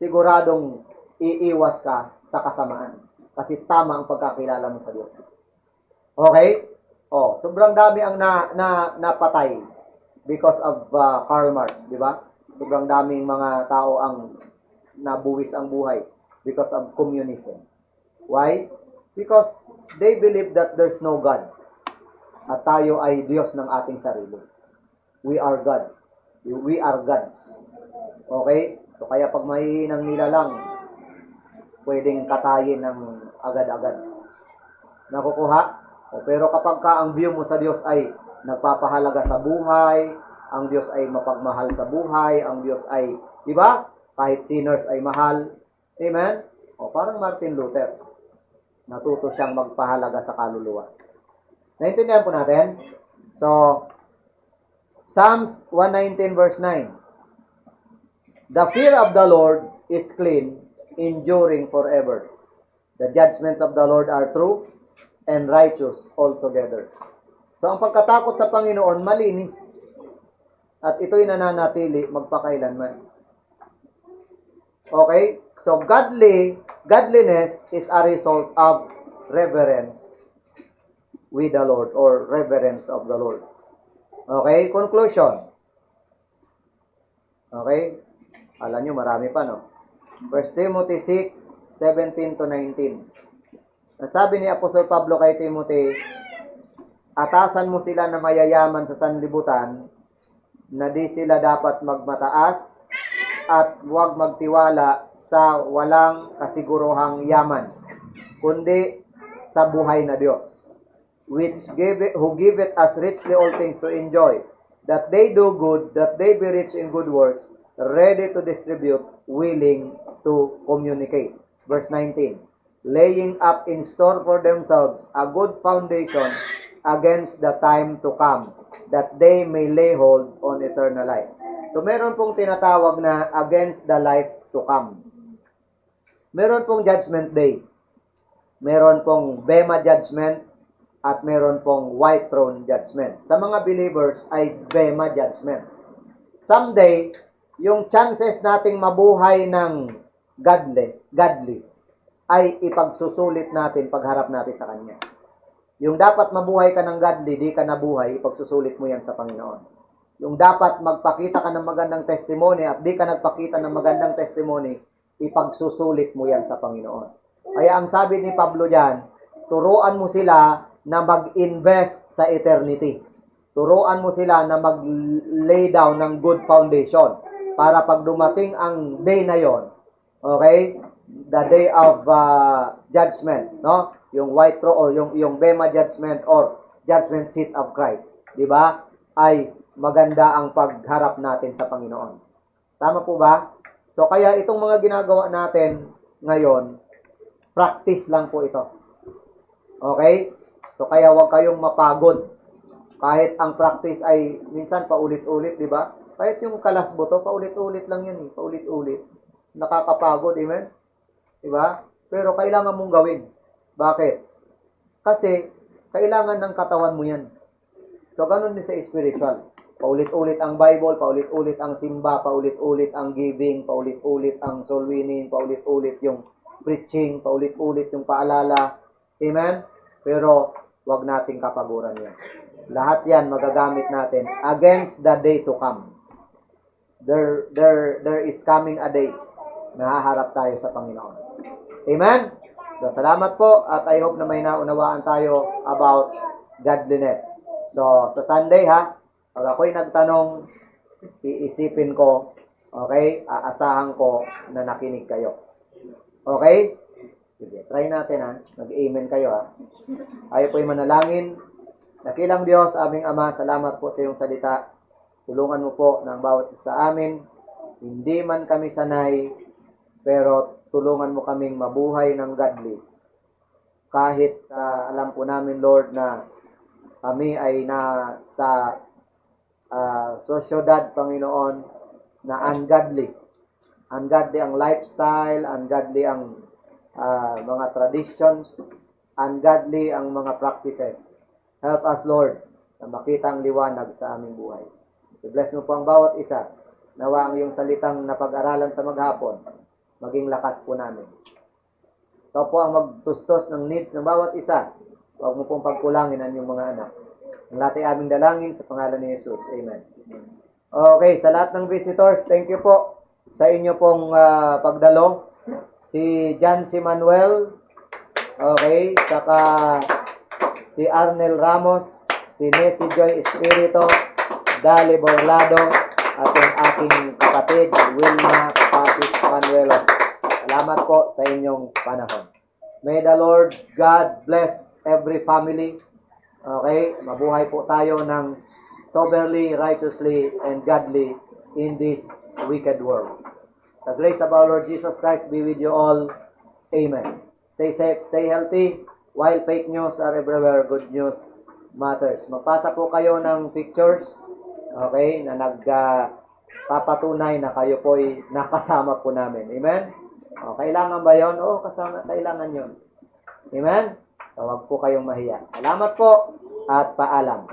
siguradong iiwas ka sa kasamaan. Kasi tama ang pagkakilala mo sa Diyos. Okay? Oh, sobrang dami ang napatay because of Karl Marx, di ba? Sobrang daming mga tao ang nabuwis ang buhay because of communism. Why? Because they believe that there's no God. At tayo ay Diyos ng ating sarili. We are God. We are gods. Okay? So kaya pag mahihinang nilalang, pwedeng katayin ng agad-agad. Nakukuha? Pero kapag ka ang view mo sa Diyos ay nagpapahalaga sa buhay, ang Diyos ay mapagmahal sa buhay, ang Diyos ay, di ba? Kahit sinners ay mahal. Amen? O parang Martin Luther. Natuto siyang magpahalaga sa kaluluwa. Naintindihan po natin? So, Psalms 119 verse 9. The fear of the Lord is clean, enduring forever. The judgments of the Lord are true and righteous altogether. So, ang pagkatakot sa Panginoon, malinis. At ito'y nananatili magpakailanman. Okay? So, godliness is a result of reverence with the Lord or reverence of the Lord. Okay? Conclusion. Okay? Alam nyo, marami pa, no? 1 Timothy 6, 17 to 19. Nasabi ni Apostol Pablo kay Timothy, atasan mo sila na mayayaman sa sanlibutan, na di sila dapat magmataas, at huwag magtiwala sa walang kasiguruhang yaman, kundi sa buhay na Diyos, who giveth us richly all things to enjoy, that they do good, that they be rich in good works, ready to distribute, willing to communicate. Verse 19, laying up in store for themselves a good foundation against the time to come, that they may lay hold on eternal life. So meron pong tinatawag na against the life to come. Meron pong judgment day. Meron pong Bema judgment at meron pong white throne judgment. Sa mga believers ay Bema judgment. Someday, yung chances nating mabuhay ng godly ay ipagsusulit natin pagharap natin sa Kanya. Yung dapat mabuhay ka ng godly, di ka nabuhay, ipagsusulit mo yan sa Panginoon. Yung dapat magpakita ka ng magandang testimony at di ka nagpakita ng magandang testimony, ipagsusulit mo yan sa Panginoon. Kaya ang sabi ni Pablo diyan, turuan mo sila na mag-invest sa eternity. Turuan mo sila na mag-lay down ng good foundation para pag dumating ang day na yon, okay? The day of judgment, no? Yung white throne or yung Bema judgment or judgment seat of Christ, di ba? Ay maganda ang pagharap natin sa Panginoon. Tama po ba? So kaya itong mga ginagawa natin ngayon, practice lang po ito. Okay? So kaya huwag kayong mapagod. Kahit ang practice ay minsan paulit-ulit, di ba? Kahit yung kalasboto, paulit-ulit lang yan. Paulit-ulit. Nakakapagod, amen? Di ba? Pero kailangan mong gawin. Bakit? Kasi kailangan ng katawan mo yan. So ganun din sa spiritual. Paulit-ulit ang Bible, paulit-ulit ang simba, paulit-ulit ang giving, paulit-ulit ang soul winning, paulit-ulit yung preaching, paulit-ulit yung paalala. Amen? Pero wag nating kapaguran yan. Lahat yan magagamit natin against the day to come. There is coming a day na haharap tayo sa Panginoon. Amen? So, salamat po at I hope na may naunawaan tayo about godliness. So, sa Sunday ha, pag ako'y nagtanong, iisipin ko, okay, aasahan ko na nakinig kayo. Okay? Sige, try natin ha. Mag-amen kayo ha. Tayo po'y manalangin. Dakilang Diyos, aming Ama, salamat po sa iyong salita. Tulungan mo po ng bawat isa sa amin. Hindi man kami sanay, pero tulungan mo kaming mabuhay ng godly. Kahit alam po namin, Lord, na kami ay sa sosyedad, Panginoon, na ungodly. Ungodly ang lifestyle, ungodly ang mga traditions, ungodly ang mga practices. Help us, Lord, na makita ang liwanag sa aming buhay. I-bless mo po ang bawat isa. Nawa ang iyong salitang napag-aralan sa maghapon maging lakas po namin. Ikaw po ang magtustos ng needs ng bawat isa. Huwag mo pong pagkulangin ang inyong mga anak. Ang lahat ay aming dalangin sa pangalan ni Jesus. Amen. Okay, sa lahat ng visitors, thank you po sa inyo pong pagdalo. Si John C. Manuel, okay, saka si Arnel Ramos, si Nessie Joy Espirito, Dali Borlado, at yung aking kapatid, Wilma Papis Manuelos. Salamat po sa inyong panahon. May the Lord God bless every family. Okay, mabuhay po tayo ng soberly, righteously, and godly in this wicked world. The grace of our Lord Jesus Christ be with you all. Amen. Stay safe, stay healthy. While fake news are everywhere, good news matters. Magpasa po kayo ng pictures, okay, na nagpapatunay na kayo po'y nakasama po namin. Amen? O, kailangan ba yon? O, kasama, kailangan yon. Amen? So, huwag po kayong mahiya. Salamat po at paalam.